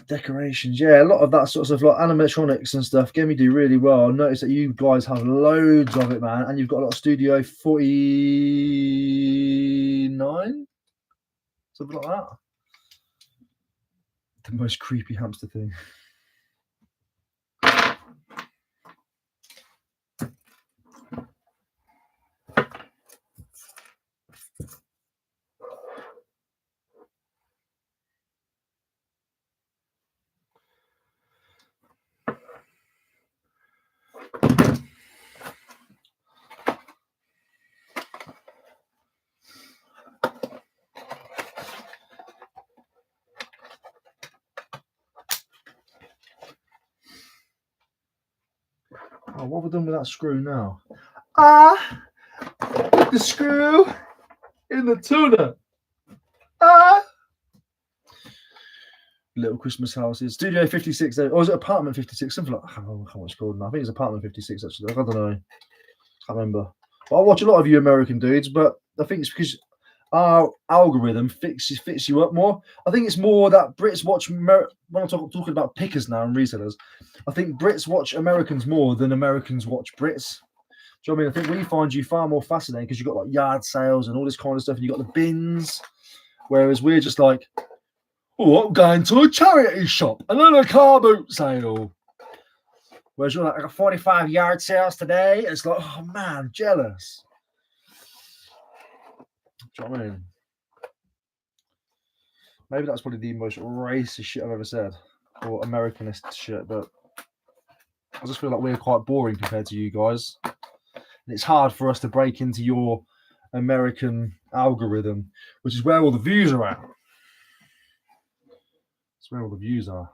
Decorations, yeah, a lot of that sort of like animatronics and stuff. Gemmy do really well. I noticed that you guys have loads of it, man, and you've got a lot of Studio 49, something like that. The most creepy hamster thing. Oh, what have we done with that screw now? Ah, the screw in the tuna. Ah. Little Christmas houses. Studio 56, or was it Apartment 56? Something like, I don't know what it's called now. I think it's Apartment 56, actually. I don't know. I can't remember. But I watch a lot of you American dudes, but I think it's because our algorithm fits you up more. I think it's more that Brits watch, when I'm talking about pickers now and resellers, I think Brits watch Americans more than Americans watch Brits. Do you know what I mean? I think we find you far more fascinating because you've got like yard sales and all this kind of stuff, and you've got the bins, whereas we're just like, oh, I'm going to a charity shop and then a car boot sale. Whereas you're like, I got 45 yard sales today. It's like, oh man, jealous. Do you know what I mean? Maybe that's probably the most racist shit I've ever said, or Americanist shit, but I just feel like we're quite boring compared to you guys. And it's hard for us to break into your American algorithm, which is where all the views are at. It's where all the views are.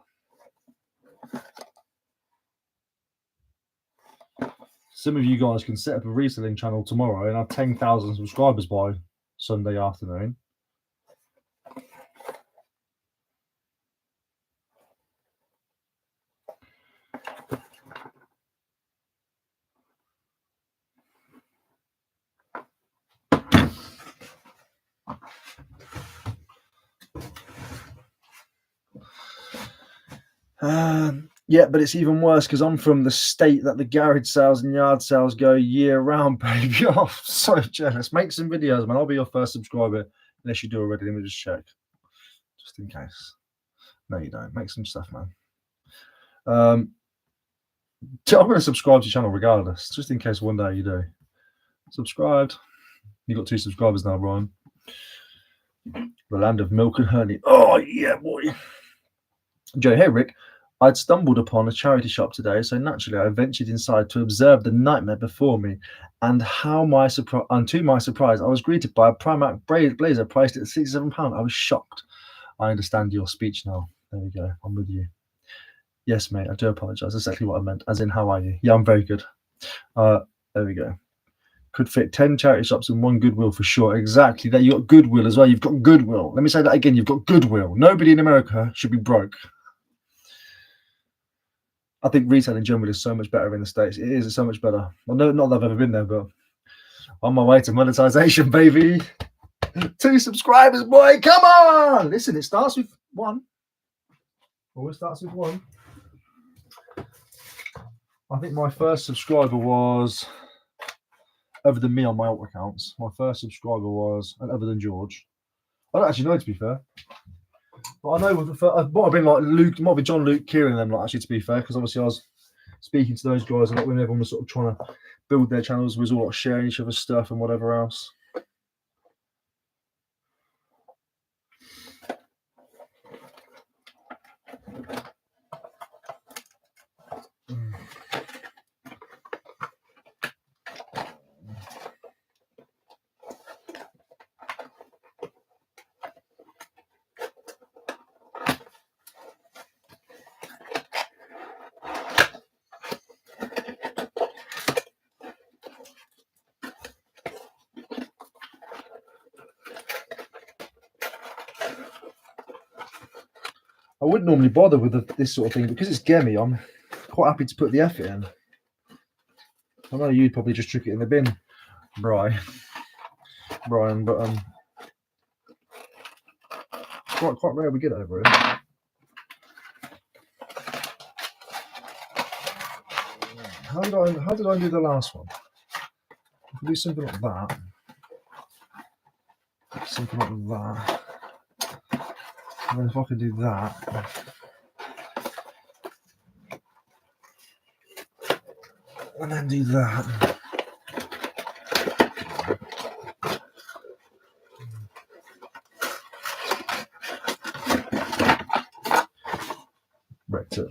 Some of you guys can set up a reselling channel tomorrow and have 10,000 subscribers by Sunday afternoon. Yeah, but it's even worse because I'm from the state that the garage sales and yard sales go year round, baby. I'm so jealous. Make some videos, man. I'll be your first subscriber, unless you do already. Let me just check, just in case. No, you don't. Make some stuff, man. I'm going to subscribe to your channel regardless, just in case one day you do. Subscribed. You got 2 subscribers now, Brian. The land of milk and honey. Oh yeah, boy. Joe, hey Rick. I'd stumbled upon a charity shop today, so naturally I ventured inside to observe the nightmare before me. And to my surprise, I was greeted by a Primark blazer priced at £67. I was shocked. I understand your speech now. There we go. I'm with you. Yes, mate. I do apologise. That's exactly what I meant. As in, how are you? Yeah, I'm very good. There we go. Could fit 10 charity shops and 1 Goodwill for sure. Exactly. That you got Goodwill as well. You've got Goodwill. Let me say that again. You've got Goodwill. Nobody in America should be broke. I think retail in general is so much better in the States. It is so much better. Well, no, not that I've ever been there, but on my way to monetization, baby. 2 subscribers, boy. Come on. Listen, it starts with 1. Always starts with 1. I think my first subscriber was, other than me on my alt accounts, my first subscriber was, and other than George. I don't actually know, to be fair. But I know it might have been like Luke, might be John, Luke, Kieran, and them, like, actually, to be fair, because obviously I was speaking to those guys a lot when everyone was sort of trying to build their channels, we was all like sharing each other's stuff and whatever else. I wouldn't normally bother with this sort of thing, because it's gemmy, I'm quite happy to put the effort in. I know you'd probably just chuck it in the bin, Brian, but quite rare we get it over here. How did I do the last one? I can do something like that. Something like that. And then if I can do that. And then do that. Wrecked it.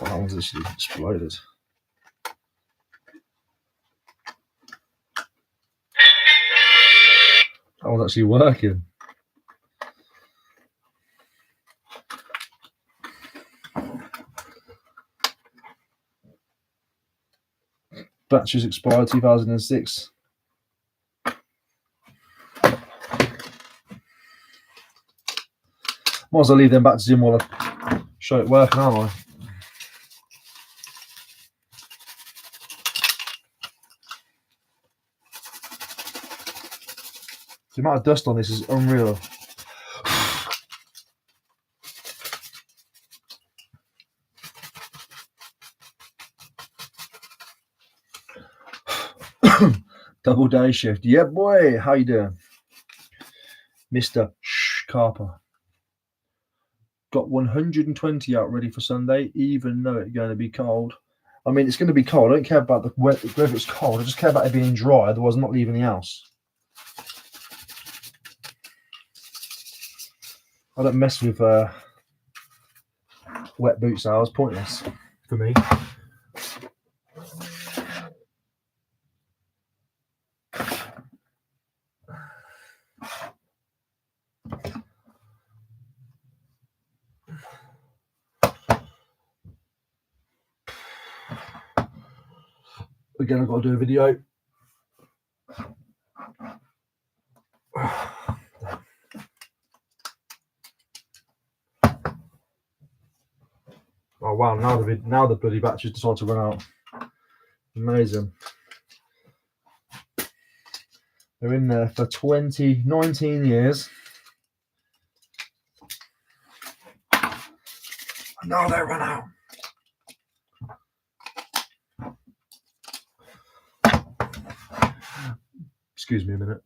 Oh, that one's actually exploded. That one's actually working. batches expired 2006. Might as well leave them batches in while I show it working, aren't I? The amount of dust on this is unreal. Double day shift. Yeah, boy. How you doing? Mr. Carper. Got 120 out ready for Sunday, even though it's going to be cold. I mean, it's going to be cold. I don't care about the weather, whether it's cold. I just care about it being dry. Otherwise, I'm not leaving the house. I don't mess with wet boots now. It's pointless for me. Again, I've got to do a video. Oh wow! Now the bloody batteries decide to run out. Amazing. They're in there for 19 years. And now they run out. Excuse me a minute.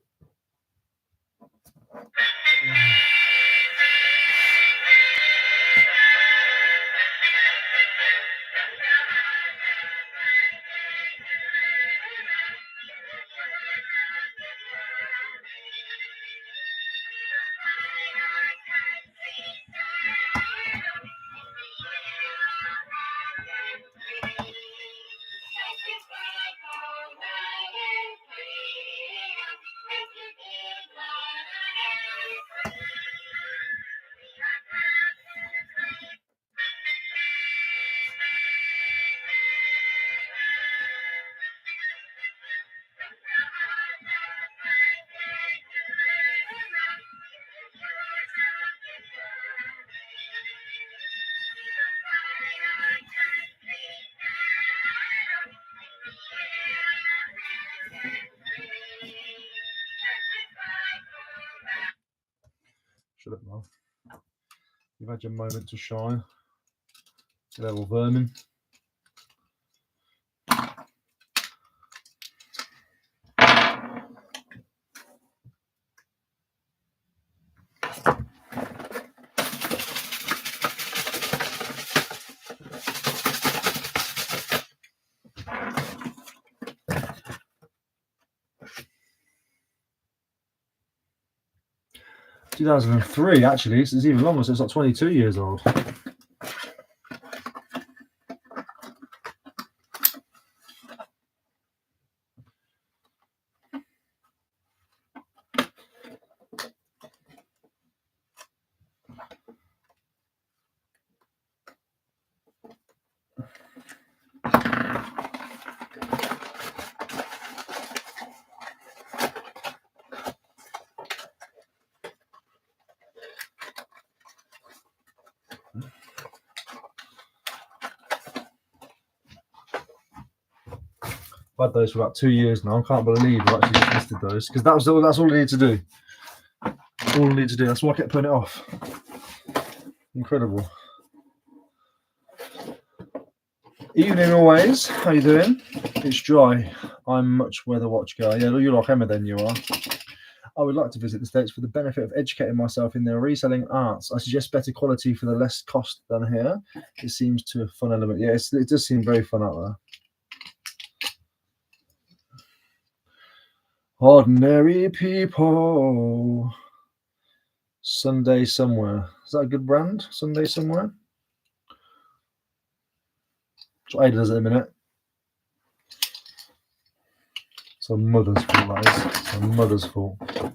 Shut up, man. You've had your moment to shine. Little vermin. 2003, actually. It's even longer, so it's like 22 years old. I've had those for about 2 years now. I can't believe I've actually just listed those, because that's all I need to do. All I need to do. That's why I kept putting it off. Incredible. Evening always. How you doing? It's dry. I'm much weather watch guy. Yeah, you're like Emma then, you are. I would like to visit the States for the benefit of educating myself in their reselling arts. I suggest better quality for the less cost than here. It seems to a fun element. Yeah, it does seem very fun out there. Ordinary people. Sunday Somewhere. Is that a good brand? Sunday Somewhere? That's what Ada does at the minute. It's her mother's fault, that is. It's her mother's fault. What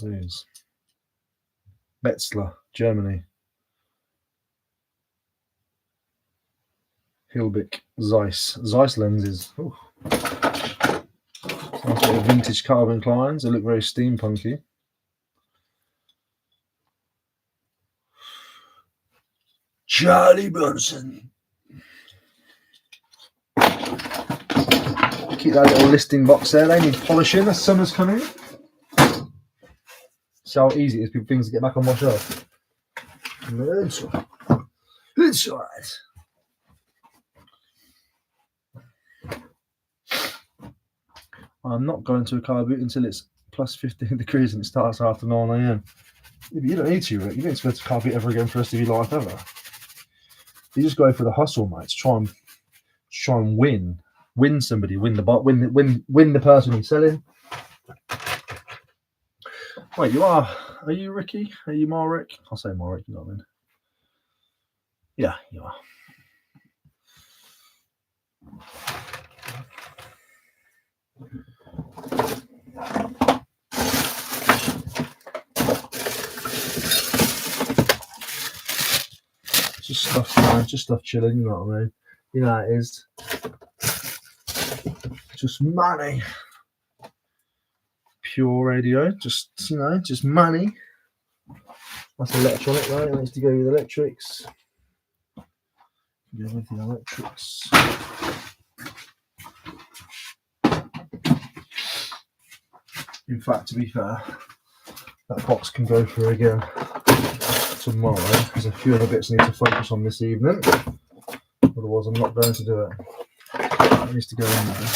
are these? Metzler, Germany. Hilbic Zeiss lenses. Ooh. Nice bit of vintage Calvin Kleins. They look very steampunky. Charlie Bronson. Keep that little listing box there. They need polishing. The summer's coming. See how easy it is for things to get back on my shelf. It's all right. I'm not going to a car boot until it's plus 15 degrees and it starts after 9 AM. Yeah, you don't need to, Rick. You don't need to go to a car boot ever again for the rest of your life ever. You just go for the hustle, mate. Try and win somebody, win the person who's selling. Wait, are you Ricky? Are you Marek? I'll say Marek, you know what I mean? Yeah, you are. Just stuff chilling, you know what I mean? You know how it is. Just money. Pure radio, just money. That's electronic, right? It needs to go with electrics. Go with the electrics. In fact, to be fair, that box can go through again tomorrow. There's a few other bits I need to focus on this evening. Otherwise, I'm not going to do it. It needs to go in there.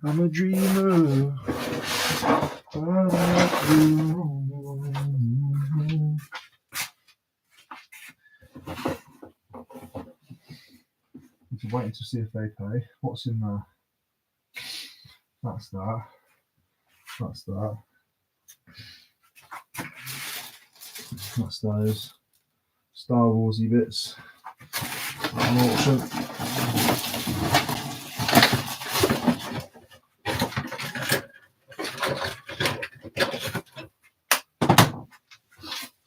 I'm a dreamer. I'm waiting to see if they pay. What's in there? That's that. That's that. That's those Star Warsy bits. Auction.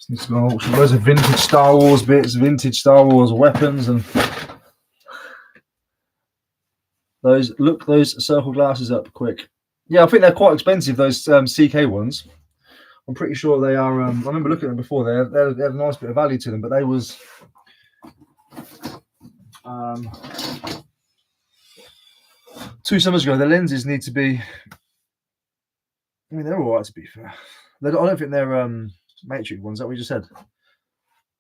Needs to go on auction. Loads of vintage Star Wars bits, vintage Star Wars weapons, and those circle glasses up quick. Yeah, I think they're quite expensive. Those CK ones. I'm pretty sure they are. I remember looking at them before. They had a nice bit of value to them, but they was. Two summers ago, the lenses need to be. I mean, they're all right to be fair. I don't think they're matrix ones. That we just said. I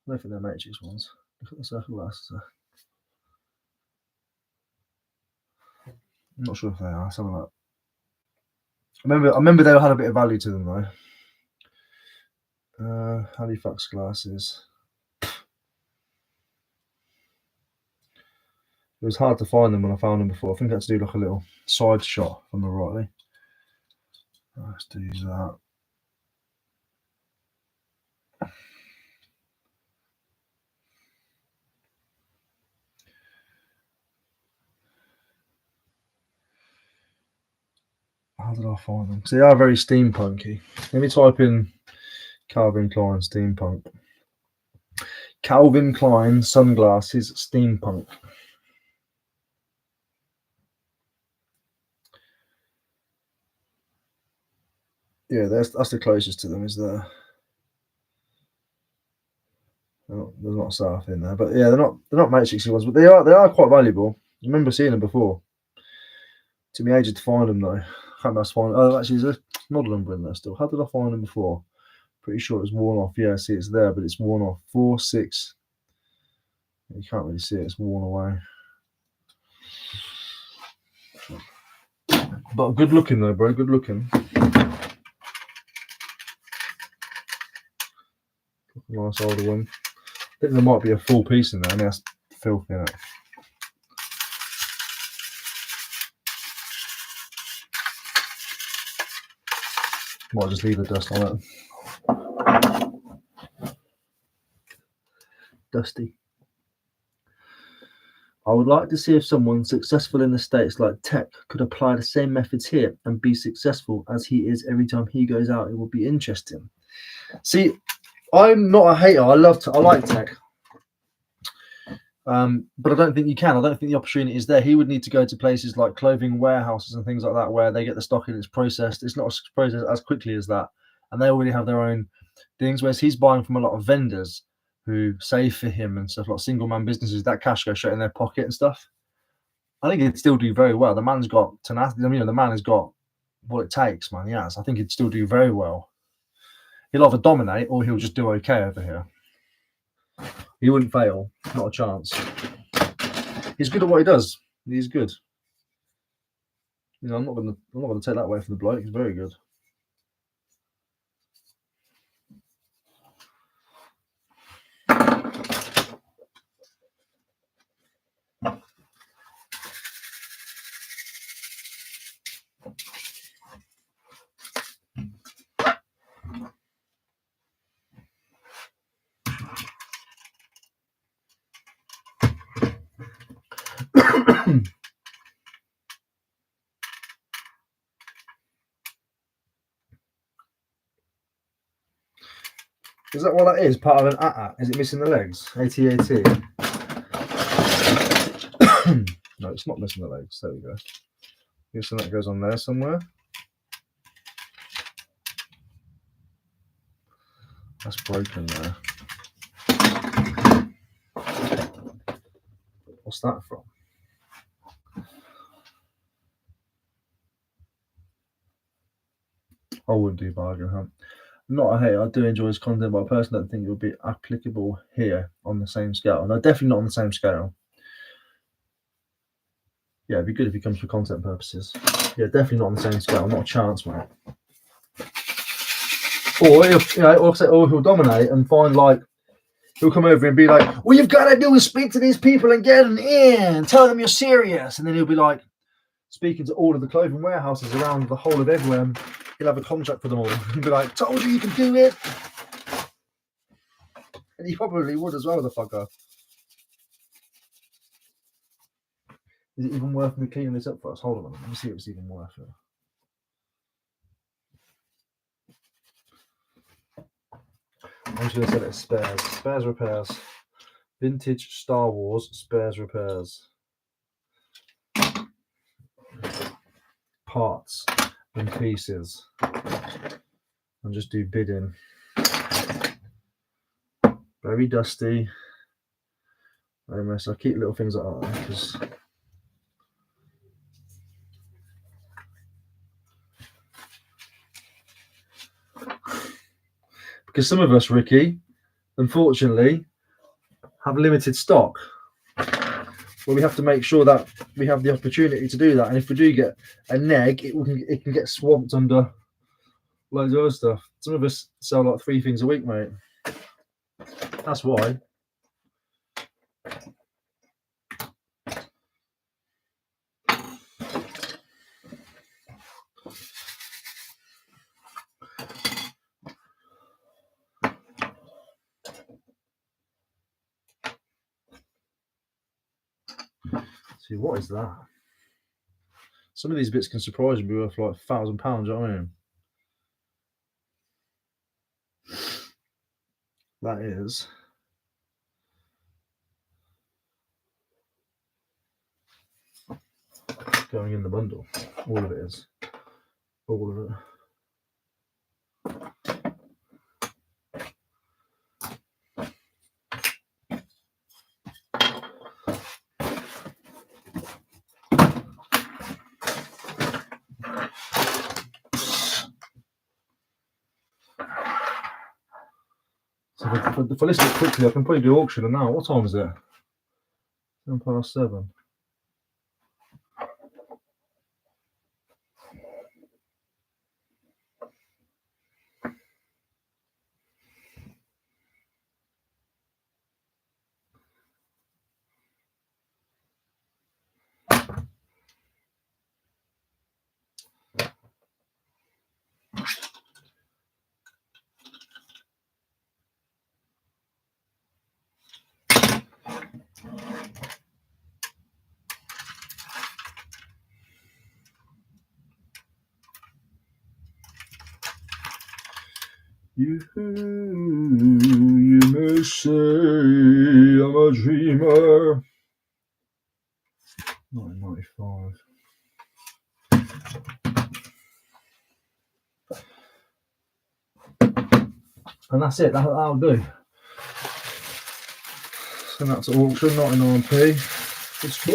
don't think they're matrix ones. Look at the circle glasses. I'm not sure if they are. Some of that. I remember they had a bit of value to them though. Halifax glasses. It was hard to find them when I found them before. I think I had to do like a little side shot from the right. Let's do that. How did I find them? Because they are very steampunky. Let me type in Calvin Klein steampunk. Calvin Klein sunglasses steampunk. Yeah, that's the closest to them. Is there? Oh, there's not South in there, but yeah, they're not matrixy ones, but they are quite valuable. I remember seeing them before. Took me ages to find them though. I can't remember find. Oh, actually, there's a model number in there still. How did I find them before? Pretty sure it was worn off. Yeah, see, it's there, but it's worn off. 4-6. You can't really see it. It's worn away. But good looking though, bro. Good looking. Nice older one. I think there might be a full piece in there. I mean, that's filthy, isn't it? Might just leave the dust on it. Dusty. I would like to see if someone successful in the States like Tech could apply the same methods here and be successful as he is every time he goes out. It would be interesting. See, I'm not a hater. I like Tech. But I don't think you can. I don't think the opportunity is there. He would need to go to places like clothing warehouses and things like that where they get the stock and it's processed. It's not processed as quickly as that. And they already have their own things, whereas he's buying from a lot of vendors who save for him and stuff, like single man businesses. That cash goes straight in their pocket and stuff. I think he'd still do very well. The man's got tenacity. I mean, the man has got what it takes, man. Yes, I think he'd still do very well. He'll either dominate or he'll just do okay over here. He wouldn't fail, not a chance. He's good at what he does. He's good. You know, I'm not gonna take that away from the bloke. He's very good. Is that what that is? Part of an AT-AT? Is it missing the legs? AT-AT. No, it's not missing the legs. There we go. Guessing that goes on there somewhere. That's broken there. What's that from? I wouldn't do bargain hunt. Not a hater. I do enjoy his content, but I personally don't think it would be applicable here on the same scale. No, definitely not on the same scale. Yeah, it'd be good if he comes for content purposes. Yeah, definitely not on the same scale. Not a chance, mate. Or he'll dominate and find like he'll come over and be like, "All you've got to do is speak to these people and get them in, tell them you're serious," and then he'll be like speaking to all of the clothing warehouses around the whole of everywhere. And he'll have a contract for them all and be like, "Told you can do it," and he probably would as well, the fucker. Is it even worth me cleaning this up for us? Hold on, let me see if it's even worth it. I'm just going to set it as spares. Spares repairs. Vintage Star Wars spares repairs. Parts and pieces. And just do bidding. Very dusty. Very messy. I keep little things like that because some of us, Ricky, unfortunately, have limited stock. Well, we have to make sure that we have the opportunity to do that. And if we do get a neg, it can get swamped under loads of other stuff. Some of us sell like 3 things a week, mate. That's why. See, what is that? Some of these bits can surprise me worth like £1,000, you know what I mean? That is going in the bundle. All of it is. All of it. So if I list it quickly, I can probably do auction now. What time is it? 7:07. You may say I'm a dreamer. 1995. And that's it. That'll do. Send that to auction, 99p. Let's go.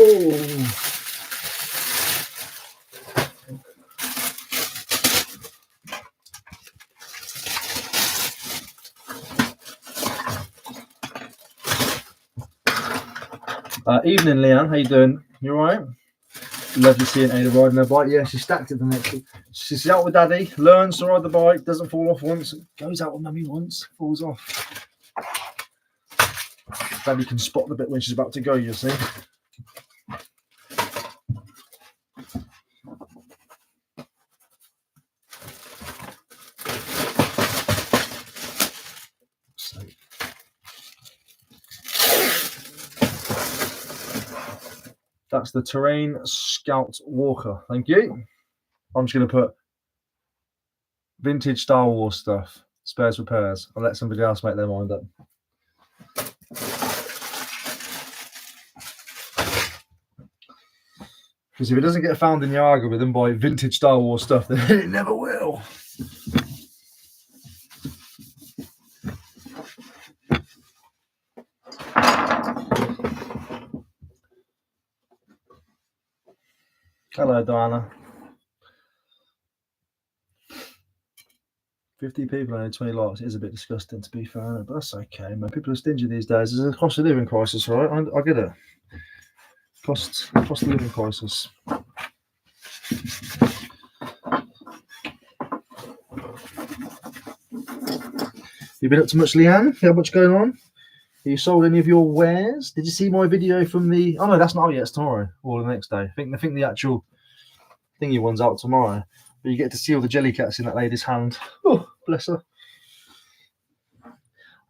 Evening, Leanne. How you doing? You all right? Lovely seeing Ada riding her bike. Yeah, she stacked it the next week. She's out with Daddy, learns to ride the bike, doesn't fall off once, goes out with Mummy once, falls off. Daddy can spot the bit when she's about to go, you see. That's the Terrain Scout Walker. Thank you. I'm just going to put vintage Star Wars stuff, spares repairs. I'll let somebody else make their mind up. Because if it doesn't get found in the algorithm by vintage Star Wars stuff, then it never will. Hello, Diana. 50 people and 20 likes is a bit disgusting, to be fair, but that's okay, man. People are stingy these days. There's a cost of living crisis, right? I get it. Cost of living crisis. You been up to much, Leanne? You have much going on? Have you sold any of your wares? Did you see my video from the? Oh no, that's not out yet. It's tomorrow or the next day. I think the actual thingy one's out tomorrow. But you get to see all the jelly cats in that lady's hand. Oh, bless her.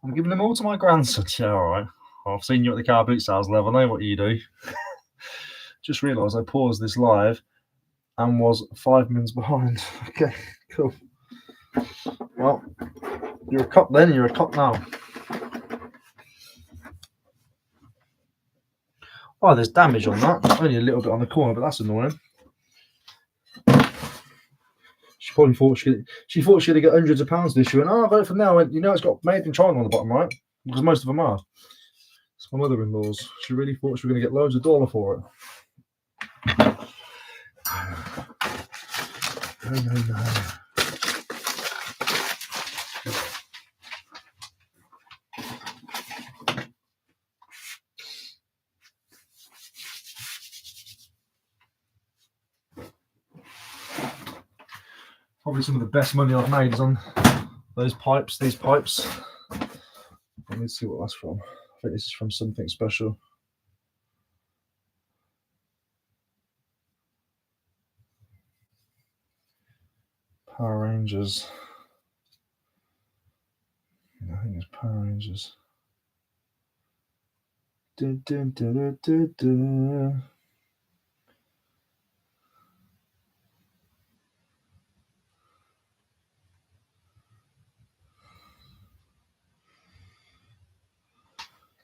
I'm giving them all to my grandson. Yeah, all right. I've seen you at the car boot sales level. I know what you do. Just realised I paused this live and was 5 minutes behind. Okay, cool. Well, you're a cop then, and you're a cop now. Oh, there's damage on that. Only a little bit on the corner, but that's annoying. She probably thought she thought she would get hundreds of pounds this year. And I vote for now. You know, it's got made in China on the bottom right, because most of them are. It's my mother-in-law's. She really thought she was going to get loads of dollar for it. No. Probably some of the best money I've made is on those pipes, these pipes. Let me see what that's from. I think this is from something special. Power Rangers. I think it's Power Rangers.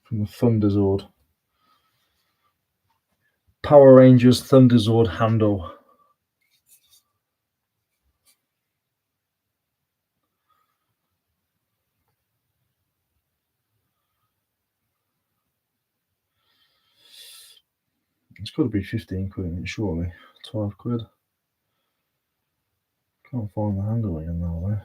From the Thunderzord. Power Rangers Thunderzord handle. It's got to be 15 quid in it, surely. 12 quid. Can't find the handle again now, though.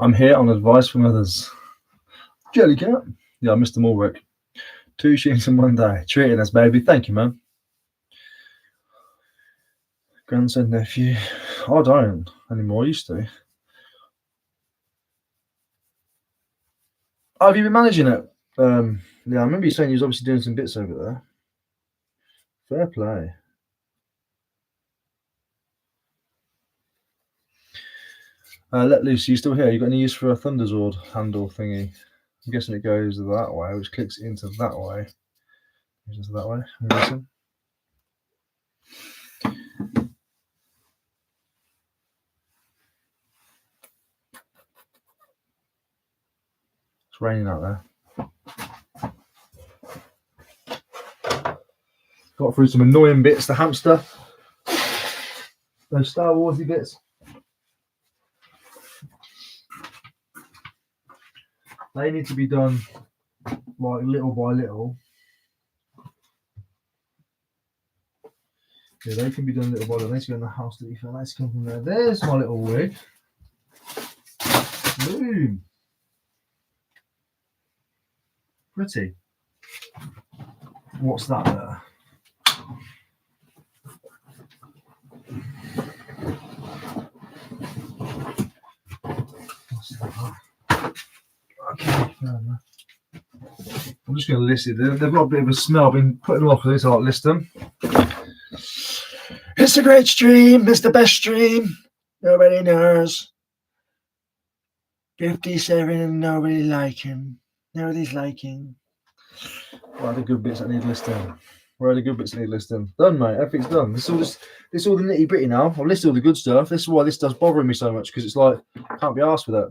I'm here on advice from others. Jellycat. Yeah, Mr. Mulrick. 2 shillings in 1 day. Treating us, baby. Thank you, man. Grandson, nephew. I don't anymore. I used to. Oh, have you been managing it? Yeah, I remember you saying you was obviously doing some bits over there. Fair play. Let loose. You still here? You got any use for a Thunderzord handle thingy? I'm guessing it goes that way, which clicks into that way. Into that way. I'm guessing. It's raining out there. Got through some annoying bits. The hamster. Those Star Warsy bits. They need to be done like little by little. Yeah, they can be done little by little. They need to go in the house to be fair. Let's come from there. There's my little wig. Boom. Pretty. What's that there? What's that? Okay, I'm just going to list it. They've got a bit of a smell. I've been putting them off for this. I'll list them. It's a great stream. It's the best stream. Nobody knows. 57 and nobody liking. Nobody's liking. What are the good bits that need listing? Where are the good bits that need listing? Done, mate. Everything's done. This is all the nitty-gritty now. I've listed all the good stuff. This is why this does bothering me so much, because it's like, I can't be arsed with it.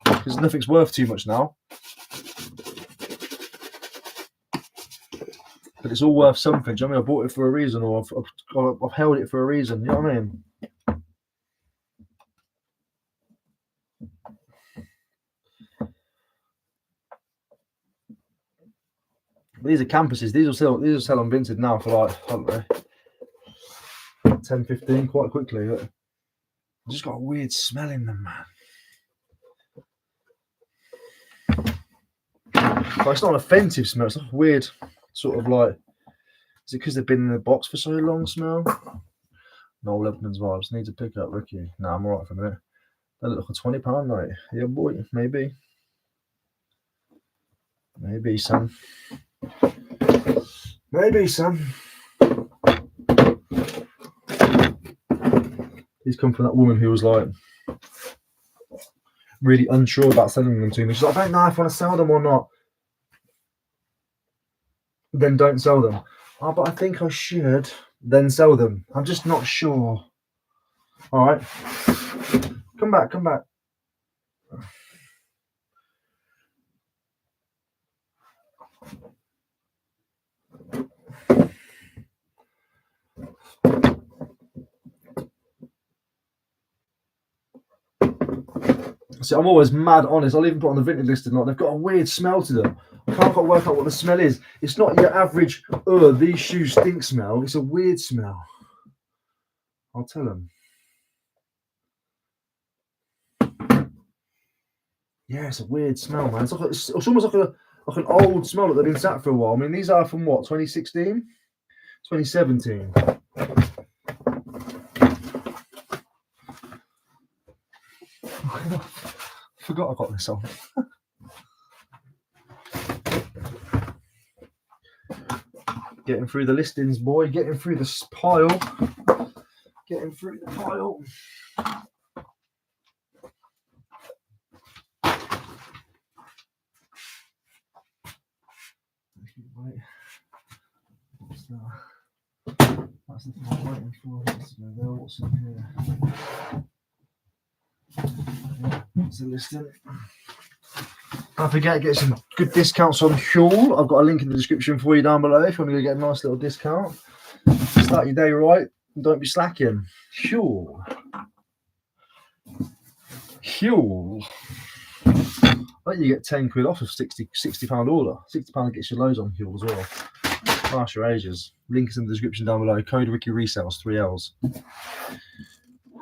Because nothing's worth too much now. But it's all worth something. Do you know what I mean? I bought it for a reason, or I've held it for a reason. You know what I mean? But these are campuses. These will sell on Vinted now for like, I don't know, 10, 15 quite quickly. But I've just got a weird smell in them, man. But it's not an offensive smell. It's like a weird sort of like, is it because they've been in the box for so long smell? No, Lebanon's vibes. Need to pick up Ricky. Nah, I'm alright for a minute. They look like a £20 note. Yeah, boy, maybe. Maybe, son. Maybe, son. He's come from that woman who was like really unsure about selling them to me. She's like, I don't know if I want to sell them or not. Then don't sell them. Oh, but I think I should. Then sell them. I'm just not sure. All right. Come back. Come back. See, I'm always mad honest. I'll even put on the Vinted listing, like they've got a weird smell to them. I can't quite work out what the smell is. It's not your average, these shoes stink smell. It's a weird smell. I'll tell them. Yeah, it's a weird smell, man. It's almost like an old smell that they've been sat for a while. I mean, these are from what, 2016? 2017. I forgot I got this on. Getting through the listings, boy. Getting through this pile. Getting through the pile. Wait. What's that? That's the thing I'm waiting for. What's in here? It's a listing. Don't forget, get some good discounts on HUEL. I've got a link in the description for you down below if you want to get a nice little discount. Start your day right and don't be slacking. HUEL. I bet you get 10 quid off of £60 order. £60 gets you loads on HUEL as well. Pass your ages. Link is in the description down below. Code Ricky Resells, 3 L's.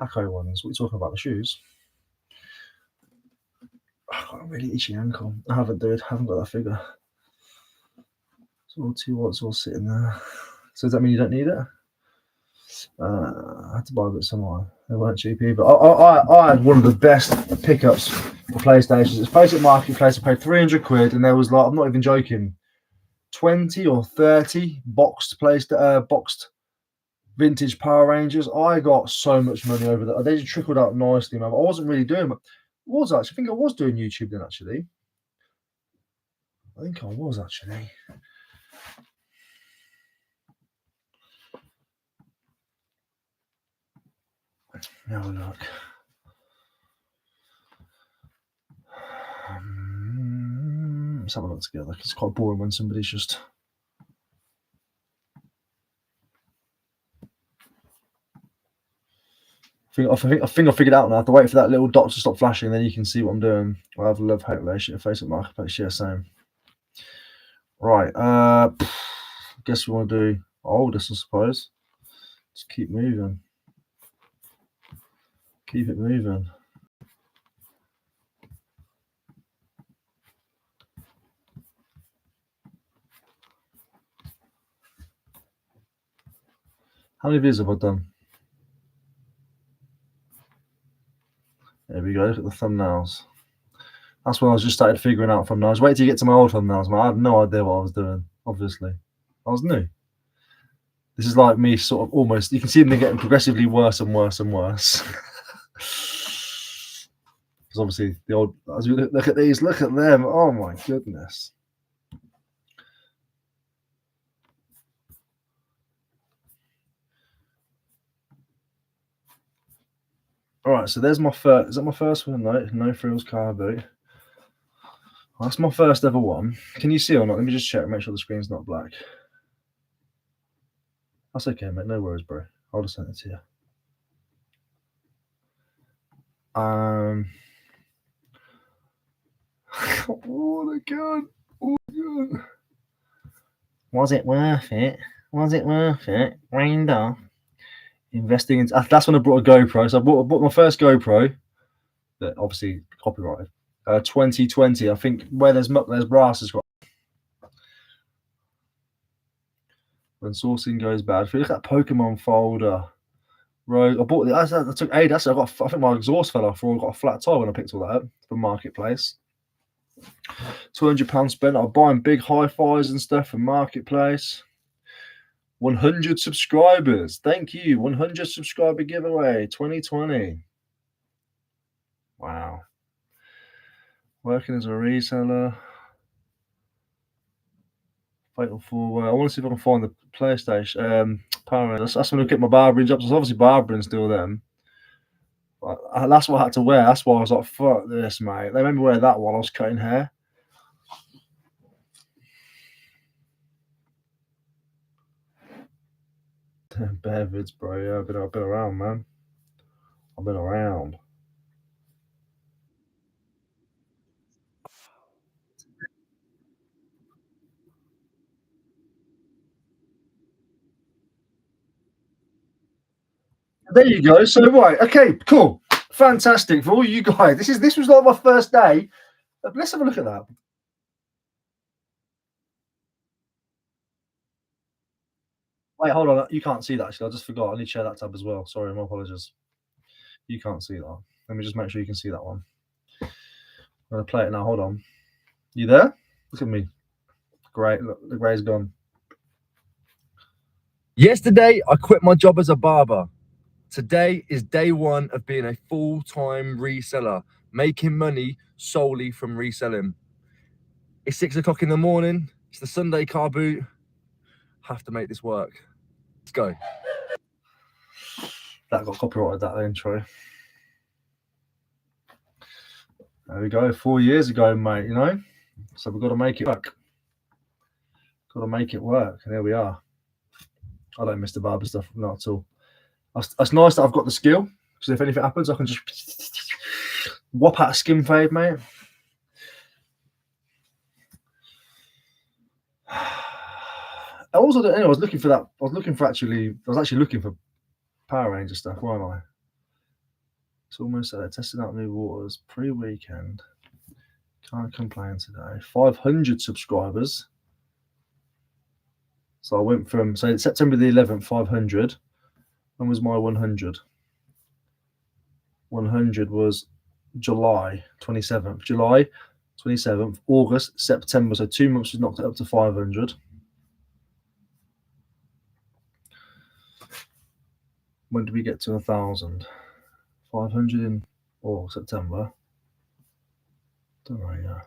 Hacko ones. What are you talking about? The shoes? I've got a really itchy ankle. I haven't, dude. I haven't got that figure. It's all too what's all sitting there. So does that mean you don't need it? I had to buy a bit somewhere. They weren't cheap either. I had one of the best pickups for PlayStations. It's Facebook Marketplace. I paid 300 quid, and there was like, I'm not even joking, 20 or 30 boxed Vintage Power Rangers. I got so much money over that. They just trickled out nicely, man. I wasn't really doing it. I think I was doing YouTube then, actually. I think I was, actually. Now look. Let's have a look together. It's quite boring when somebody's just. I think I figured out now. I have to wait for that little dot to stop flashing, then you can see what I'm doing. I have a love-hate relationship with Facebook Marketplace. Yeah, same. Right. Guess we want to do oldest, I suppose. Just keep moving. Keep it moving. How many videos have I done? There we go. Look at the thumbnails. That's when I just started figuring out thumbnails. Wait till you get to my old thumbnails, man. I had no idea what I was doing, obviously. I was new. This is like me sort of almost, you can see them getting progressively worse and worse and worse. Because obviously the old, as we look at these, look at them. Oh my goodness. All right, so there's my first, is that my first one? No frills car boot. That's my first ever one. Can you see or not? Let me just check, make sure the screen's not black. That's okay, mate. No worries, bro. I'll just send it to you. Oh my god. Oh my god. Was it worth it? Was it worth it? Rained off. Investing in that's when I brought a GoPro. So I bought my first GoPro, that obviously copyrighted. 2020. I think where there's brass has got. When sourcing goes bad. If you look at that Pokemon folder, Rogue. I bought the. I took ADAS. I think my exhaust fell off, or I got a flat tire when I picked all that up from Marketplace. £200 spent. I'm buying big hi-fis and stuff from Marketplace. 100 subscribers. Thank you. 100 subscriber giveaway 2020. Wow. Working as a reseller. Fatal 4-way. I want to see if I can find the PlayStation. Power. That's when I get my barbering jobs. There's obviously barbering still then. That's what I had to wear. That's why I was like, fuck this, mate. They made me wear that while I was cutting hair. Bare vids, bro. Yeah, I've been around, man. I've been around. There you go. So right, okay, cool, fantastic for all you guys. This was like my first day. Let's have a look at that. Wait, hold on. You can't see that actually. I just forgot. I need to share that tab as well. Sorry, my apologies. You can't see that. Let me just make sure you can see that one. I'm gonna play it now. Hold on. You there? Look at me. Great. Look, the grey's gone. Yesterday, I quit my job as a barber. Today is day one of being a full-time reseller, making money solely from reselling. It's 6 o'clock in the morning. It's the Sunday car boot. Have to make this work. Let's go. That got copyrighted, that intro. There we go. 4 years ago, mate, you know? So we've got to make it work. Got to make it work. And there we are. I don't miss the barber stuff, not at all. That's nice that I've got the skill, because if anything happens, I can just whop out a skin fade, mate. I was looking for that. I was actually looking for Power Ranger stuff, weren't I? It's almost there. Testing out new waters pre-weekend. Can't complain today. 500 subscribers. So I went from, so September the 11th, 500. When was my 100? 100 was July 27th. July 27th, August, September. So 2 months was knocked it up to 500. When did we get to 1,000? 500 in September. Don't know, yeah.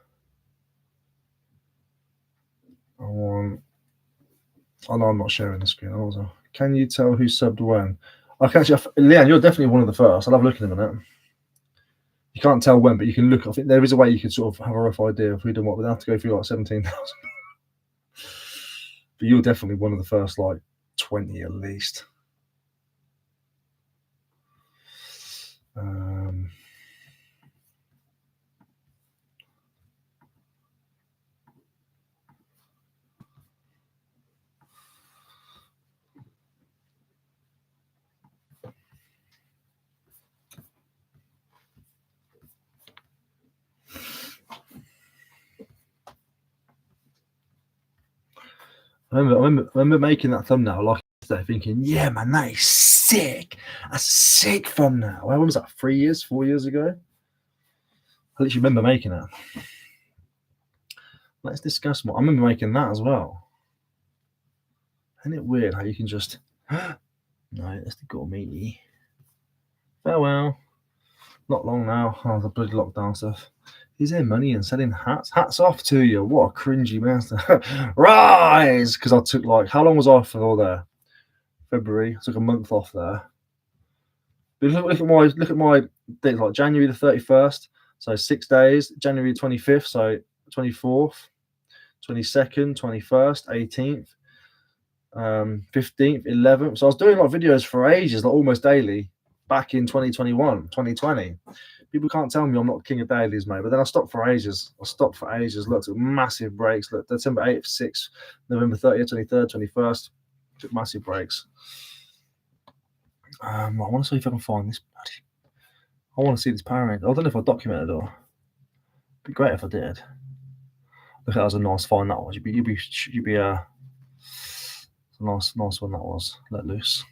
I know I'm not sharing the screen. Also, can you tell who subbed when? I can actually, Leanne, you're definitely one of the first. I'll have a look in a minute. You can't tell when, but you can look. I think there is a way you could sort of have a rough idea of who done what, without have to go through like 17,000. But you're definitely one of the first, like 20 at least. I remember making that thumbnail like yesterday, thinking, yeah, man, that is sick. That's a sick thumbnail. When was that? 4 years ago? I literally remember making it. Let's discuss more. I remember making that as well. Isn't it weird how you can just no, that's the gourmet. Farewell. Not long now. Oh, the bloody lockdown stuff. Is there money in selling hats? Hats off to you. What a cringy master. Rise! Because I took like, how long was I off for all there? February. I took a month off there. But look at my dates, like January the 31st. So 6 days. January 25th. So 24th. 22nd. 21st. 18th. 15th. 11th. So I was doing like videos for ages, like almost daily, back in 2021, 2020. People can't tell me I'm not king of dailies, mate. But then I stopped for ages. Looked at massive breaks. Look, December 8th, 6th, November 30th, 23rd, 21st. Took massive breaks. I want to see if I can find this. I want to see this Power Rangers. I don't know if I documented it or. It'd be great if I did. Look, that was a nice find. That was. You'd be a nice one. That was. Let loose.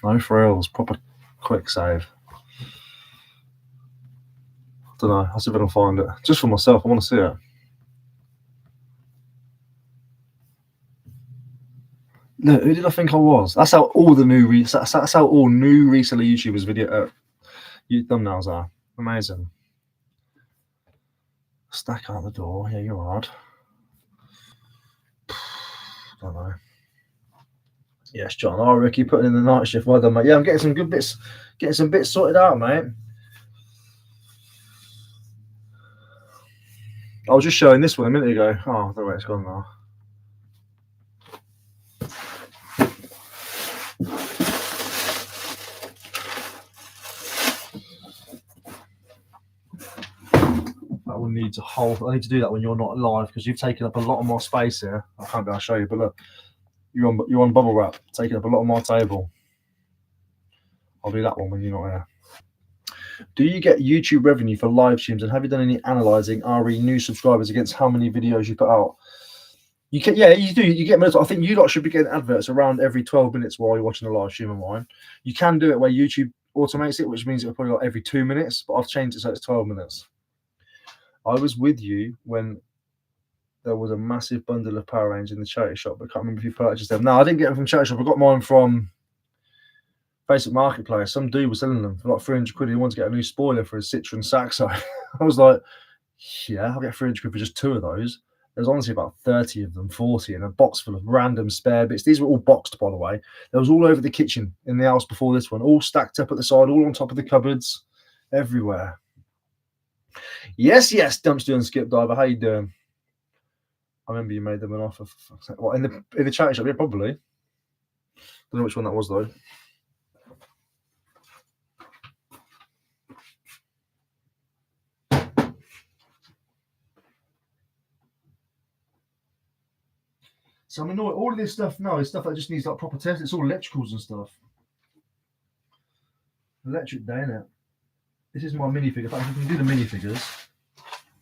No frills. Proper quick save. I don't know. I'll see if I can find it. Just for myself. I want to see it. Look, who did I think I was? That's how all the new that's how all new reseller YouTubers video thumbnails are. Amazing. Stack out the door. Yeah, you're hard. Don't know. Yes, John. Oh, Ricky, putting in the night shift. Well done, mate. Yeah, I'm getting some good bits. Getting some bits sorted out, mate. I was just showing this one a minute ago. Oh, I don't know where it's gone now. That one needs a hold. I need to do that when you're not live because you've taken up a lot of more space here. I can't be able to show you, but look, you're on bubble wrap, taking up a lot of my table. I'll do that one when you're not here. Do you get YouTube revenue for live streams, and have you done any analyzing RE new subscribers against how many videos you put out? You can, yeah, you do. You get minutes. I think you lot should be getting adverts around every 12 minutes while you're watching a live stream of mine. You can do it where YouTube automates it, which means it'll probably like every 2 minutes, but I've changed it so it's 12 minutes. I was with you when there was a massive bundle of Power Rangers in the charity shop, but I can't remember if you purchased them. No, I didn't get them from charity shop. I got mine from Facebook Marketplace. Some dude was selling them for like 300 quid. He wanted to get a new spoiler for his Citroen Saxo. I was like, yeah, I'll get 300 quid for just 2 of those. There's honestly about 30 of them, 40, in a box full of random spare bits. These were all boxed, by the way. There was all over the kitchen in the house before this one, all stacked up at the side, all on top of the cupboards, everywhere. Yes, Dumpster and Skip Diver, how you doing? I remember you made them an offer. What, in the charity shop? Yeah, probably. Don't know which one that was though. So I mean, all of this stuff now is stuff that just needs like proper tests. It's all electricals and stuff. Electric day, innit? This is my minifigure. In fact, if we can do the minifigures,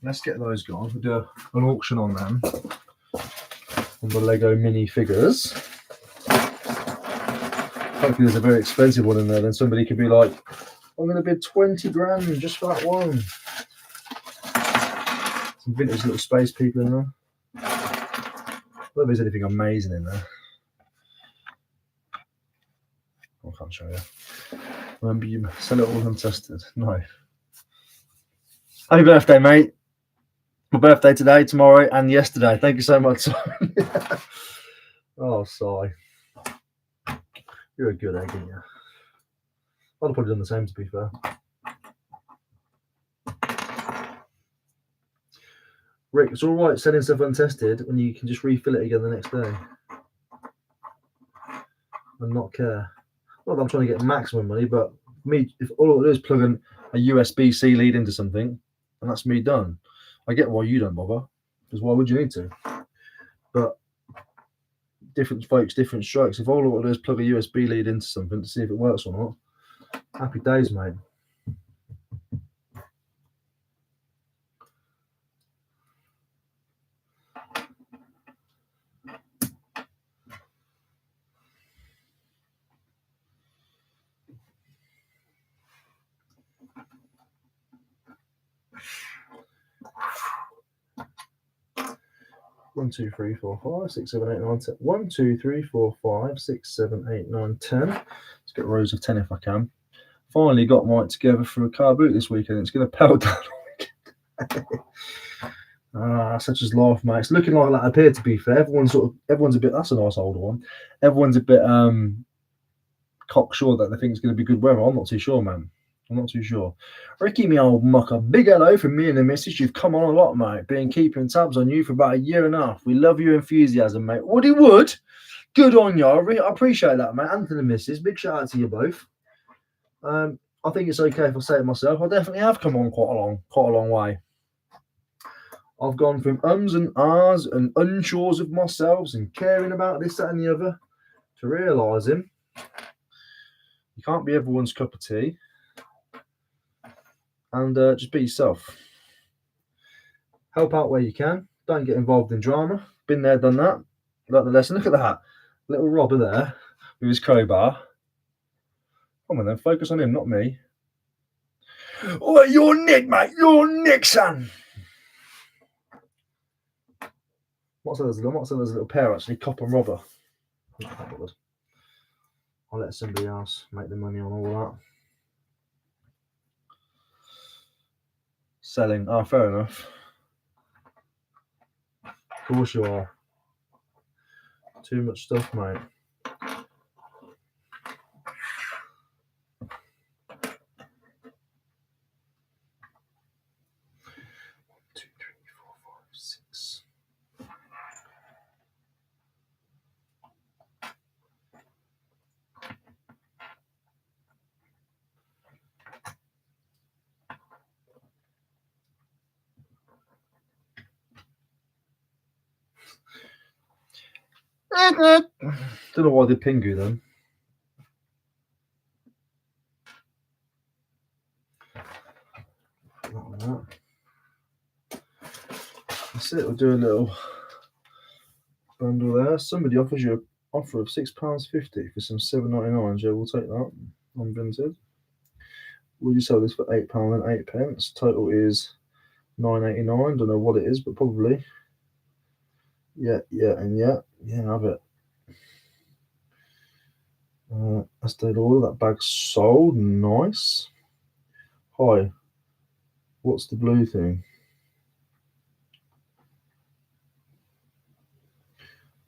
let's get those going. We'll do an auction on them, on the Lego minifigures. Hopefully there's a very expensive one in there, then somebody could be like, I'm going to bid 20 grand just for that one. Some vintage little space people in there. Whether there's anything amazing in there. I can't show you. Remember, you sell it all untested. No. Happy birthday, mate. My birthday today, tomorrow, and yesterday. Thank you so much. Oh, sigh. You're a good egg, aren't you? I'd have probably done the same, to be fair. Rick, it's all right selling stuff untested when you can just refill it again the next day and not care. Not that I'm trying to get maximum money, but me, if all I do is plug in a USB-C lead into something, and that's me done. I get why you don't bother, because why would you need to? But different folks, different strokes. If all I do is plug a USB lead into something to see if it works or not, happy days, mate. 1, 2, 3, 4, 5, 6, 7, 8, 9, 10. 1, 2, 3, 4, 5, 6, 7, 8, 9, 10. Let's get rows of 10 if I can. Finally got mine together for a car boot this weekend. It's going to pelt down all weekend. Such as life, mate. It's looking like that appeared, to be fair. Everyone's a bit, that's a nice older one. Everyone's a bit cocksure that they think it's going to be good weather. I'm not too sure, man. I'm not too sure. Ricky, me old mucker, big hello from me and the missus. You've come on a lot, mate. Been keeping tabs on you for about 1.5 years. We love your enthusiasm, mate. Woody Wood, good on you. I appreciate that, mate. And to the missus, big shout out to you both. I think it's okay if I say it myself. I definitely have come on quite a long way. I've gone from ums and ahs and unsures of myself and caring about this, that, and the other to realising you can't be everyone's cup of tea. And just be yourself. Help out where you can. Don't get involved in drama. Been there, done that. Learned the lesson. Look at that. Little robber there with his crowbar. Come on then, focus on him, not me. Oh, your Nick, mate. Your Nick, son. What's there's a little pair actually, cop and robber. I'll let somebody else make the money on all that. Selling. Oh, fair enough. Of course you are. Too much stuff, mate. Don't know why they Pingu then. That's it. We'll do a little bundle there. Somebody offers you an offer of £6.50 for some £7.99. Yeah, we'll take that on Vinted. Will you sell this for £8.08? Total is £9.89. Don't know what it is, but probably. Yeah, and yeah. Have it. That's the order. That bag's sold. Nice. Hi. What's the blue thing?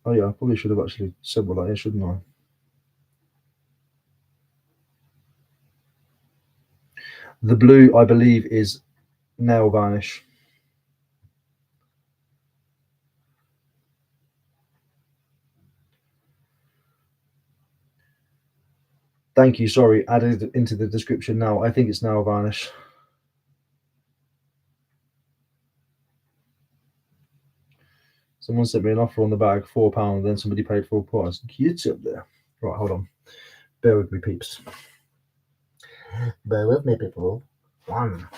Oh yeah, I probably should have actually said what that is, shouldn't I? The blue, I believe, is nail varnish. Thank you. Sorry, added into the description now. I think it's nail varnish. Someone sent me an offer on the bag, £4, then somebody paid full price. It's up there. Right, hold on. Bear with me, peeps. Bear with me, people. 1,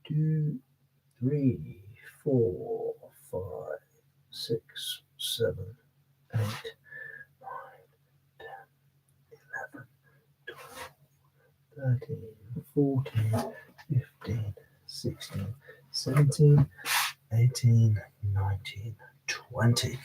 2, 3, 4, 5, 6, 7, 8, 9, 10, 11, 12, 13, 14, 15, 16, 17, 18, 19, 20.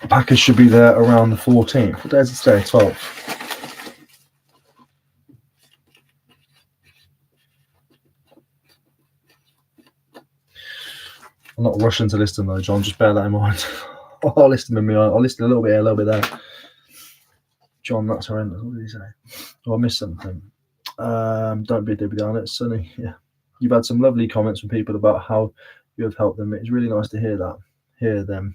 Package should be there around the 14th. What day is it today? 12th. I'm not rushing to list them though, John. Just bear that in mind. I'll list them in me. I'll list a little bit here, a little bit there. John, that's horrendous. What did he say? Oh, I missed something. Don't be a dibby down. It's sunny. Yeah, you've had some lovely comments from people about how you have helped them. It's really nice to hear that. Hear them.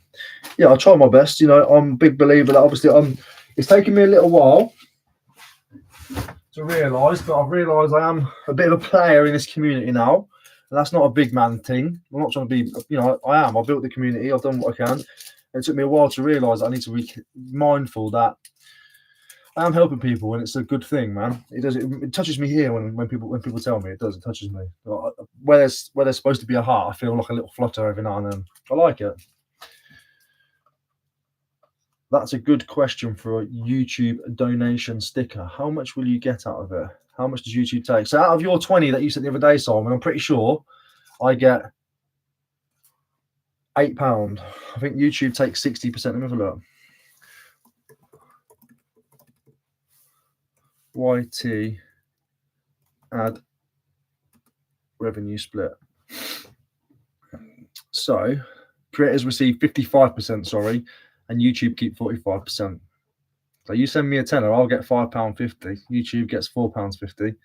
Yeah, I'll try my best. You know, I'm a big believer that obviously it's taken me a little while to realise, but I've realised I am a bit of a player in this community now. And that's not a big man thing. I'm not trying to be, you know, I am. I've built the community. I've done what I can. And it took me a while to realise I need to be mindful that I am helping people, and it's a good thing, man. It touches me here when people tell me it does. It touches me. Where there's supposed to be a heart, I feel like a little flutter every now and then. I like it. That's a good question for a YouTube donation sticker. How much will you get out of it? How much does YouTube take? So out of your 20 that you said the other day, Simon, I'm pretty sure I get £8. I think YouTube takes 60%. Let me have a look. YT add revenue split. So creators receive 55%, sorry, and YouTube keep 45%. So you send me a tenner, I'll get £5.50. YouTube gets £4.50.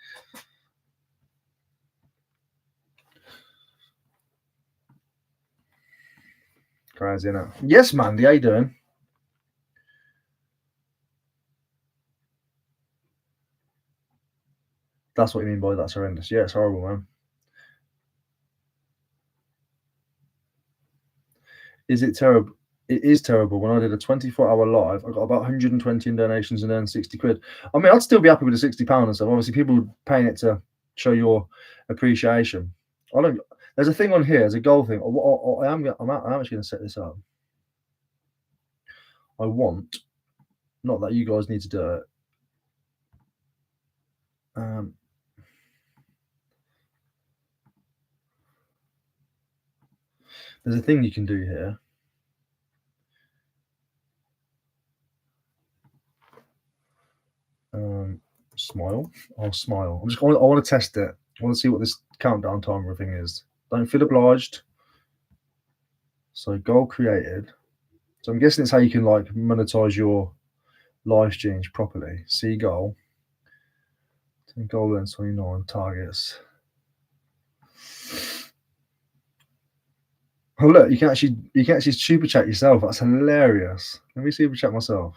Crazy, innit? Yes, Mandy, how you doing? That's what you mean by that's horrendous. Yeah, it's horrible, man. Is it terrible? It is terrible. When I did a 24-hour live, I got about 120 in donations and earned 60 quid. I mean, I'd still be happy with the £60 and stuff. Obviously, people paying it to show your appreciation. There's a thing on here. There's a goal thing. I'm actually going to set this up. I want, not that you guys need to do it. There's a thing you can do here. Smile. I'll smile. I want to test it. I want to see what this countdown timer thing is. Don't feel obliged. So goal created. So I'm guessing it's how you can like monetize your live streams properly. See goal. Goal lens 29 targets. Oh look, you can actually super chat yourself. That's hilarious. Let me super chat myself.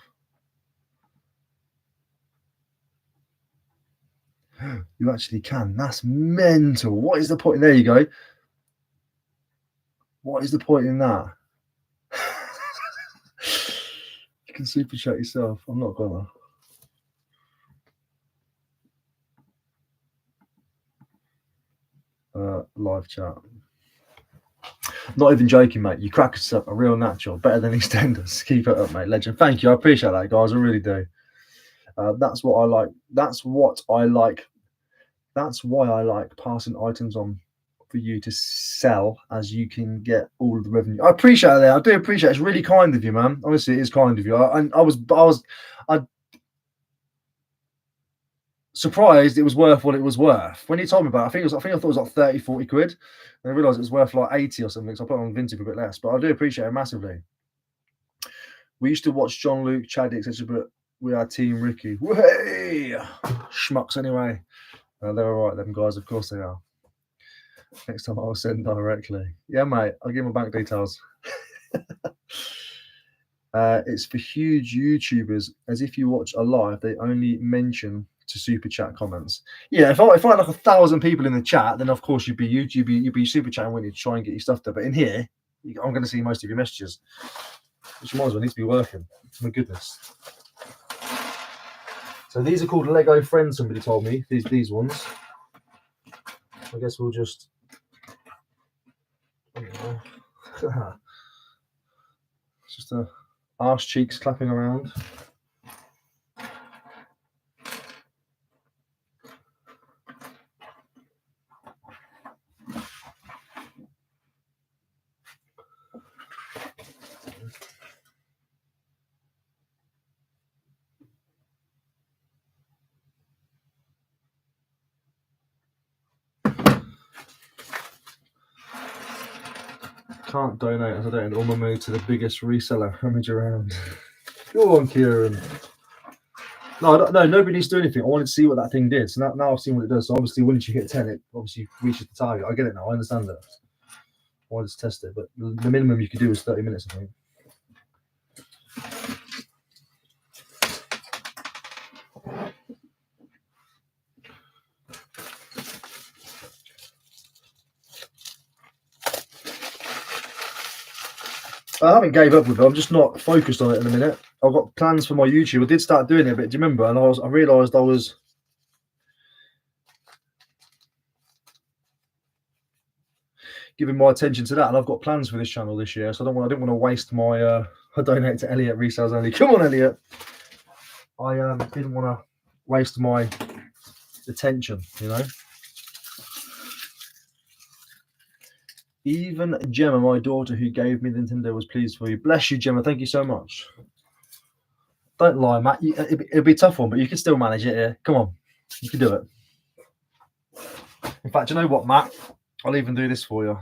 You actually can. That's mental. What is the point? There you go. What is the point in that? You can super chat yourself. I'm not gonna. Live chat. Not even joking, mate. You crack us up a real natural. Better than EastEnders. Keep it up, mate. Legend. Thank you. I appreciate that, guys. I really do. That's what I like. That's what I like. That's why I like passing items on for you to sell, as you can get all of the revenue. I appreciate that. I do appreciate it. It's really kind of you, man. Honestly, it is kind of you. I was surprised it was worth what it was worth. When you told me about it, I thought it was like 30, 40 quid. And I realised it was worth like 80 or something. So I put it on Vinted for a bit less. But I do appreciate it massively. We used to watch John Luke, Chad, etc. But we are Team Ricky. Way schmucks anyway. They're all right, them guys. Of course they are. Next time I'll send directly. Yeah, mate. I'll give my bank details. It's for huge YouTubers. As if you watch a live, they only mention to super chat comments. Yeah, if I had like 1,000 people in the chat, then of course you'd be super chatting when you try and get your stuff there. But in here, I'm going to see most of your messages, which reminds me I need to be working. My goodness. So these are called Lego Friends, somebody told me, these ones. I guess we'll just, just arse cheeks clapping around. Can't donate as I don't all my money to the biggest reseller rummage around. Go on, Kieran. No, nobody needs to do anything. I wanted to see what that thing did. So now I've seen what it does. So obviously, once you hit 10, it obviously reaches the target. I get it now. I understand that. I wanted to test it, but the minimum you could do is 30 minutes, I think. I haven't gave up with it. I'm just not focused on it in a minute. I've got plans for my YouTube. I did start doing it, but do you remember? And I realised I was giving my attention to that, and I've got plans for this channel this year. So I didn't want to waste my. I donate to Elliot, Resells only. Come on, Elliot. I didn't want to waste my attention, you know. Even Gemma, my daughter, who gave me the Nintendo, was pleased for you. Bless you, Gemma. Thank you so much. Don't lie, Matt. It'll be a tough one, but you can still manage it here. Come on. You can do it. In fact, you know what, Matt? I'll even do this for you.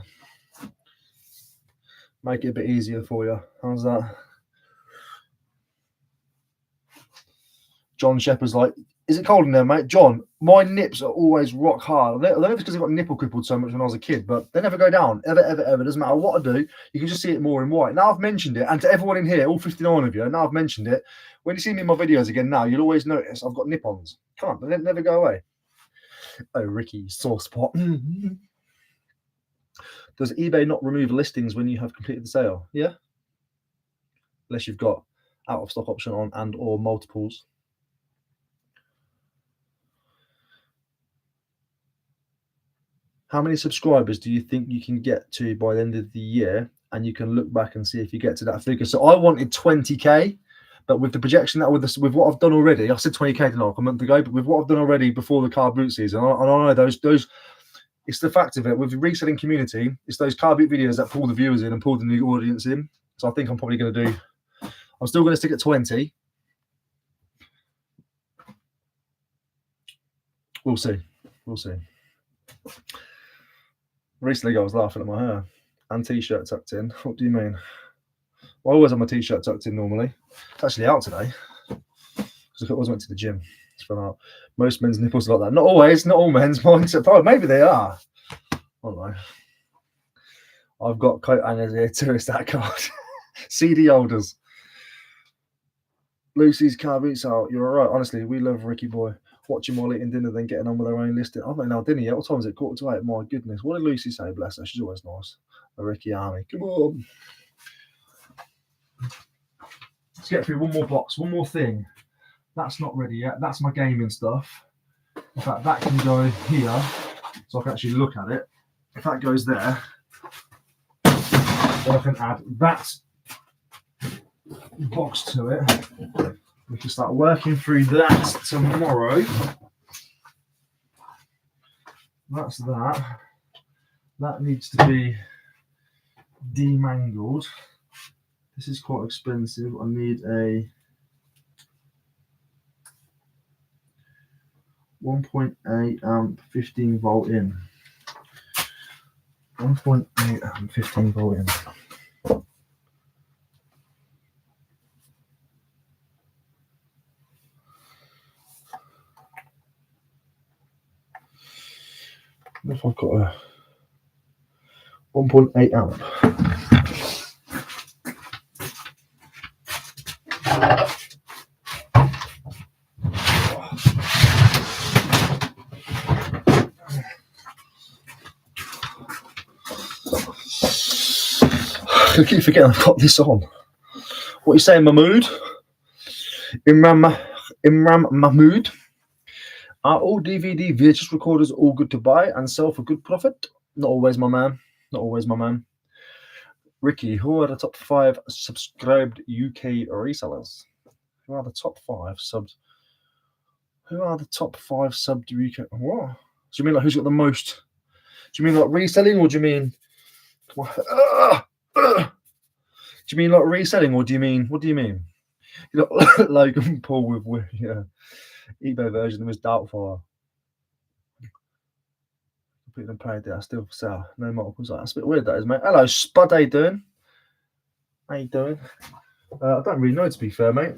Make it a bit easier for you. How's that? John Shepherd's like, is it cold in there, mate? John, my nips are always rock hard. I don't know if it's because I got nipple crippled so much when I was a kid, but they never go down. Ever, ever, ever. Doesn't matter what I do. You can just see it more in white. Now I've mentioned it, and to everyone in here, all 59 of you, now I've mentioned it. When you see me in my videos again now, you'll always notice I've got nip-ons. Come on, they never go away. Oh, Ricky, sore spot. Does eBay not remove listings when you have completed the sale? Yeah. Unless you've got out of stock option on and or multiples. How many subscribers do you think you can get to by the end of the year? And you can look back and see if you get to that figure. So I wanted 20K, but with the projection that with what I've done already, I said 20K to a month ago, but with what I've done already before the car boot season, I know those. It's the fact of it with the reselling community. It's those car boot videos that pull the viewers in and pull the new audience in. So I think I'm probably going to do. I'm still going to stick at 20. We'll see. We'll see. Recently, I was laughing at my hair and t-shirt tucked in. What do you mean? Well, I always have my t-shirt tucked in normally. It's actually out today because I always went to the gym. It's fun out. Most men's nipples are like that. Not always. Not all men's. Oh, maybe they are. I don't know. I've got coat hangers here too. It's that card. CD holders. Lucy's car boots out. You're all right. Honestly, we love Ricky boy. Watching while eating dinner, then getting on with her own listing. I've not had dinner yet. What time is it? 7:45. My goodness. What did Lucy say? Bless her. She's always nice. A Ricky Army. Come on. Let's get through one more box. One more thing. That's not ready yet. That's my gaming stuff. In fact, that can go here, so I can actually look at it. If that goes there, then I can add that box to it. We can start working through that tomorrow. That's that. That needs to be demangled. This is quite expensive. I need a 1.8 amp 15 volt in. 1.8 amp 15 volt in. If I've got a 1.8 amp. I keep forgetting I've got this on. What are you saying, Mahmood? Imran Imran Mahmood. Are all DVD VHS recorders all good to buy and sell for good profit? Not always, my man. Not always, my man. Ricky, who are the top 5 subscribed UK resellers? Who are the top 5 subs? Who are the top 5 subbed UK? What? Do you mean like who's got the most? Do you mean like reselling, or do you mean? Do you mean like reselling, or do you mean? What do you mean? You know, Logan Paul with eBay version of his Doubtfire. Completely unpaid there, still for sale. No multiples. That's a bit weird, that is, mate. Hello, Spud. How you doing? How you doing? I don't really know, to be fair, mate.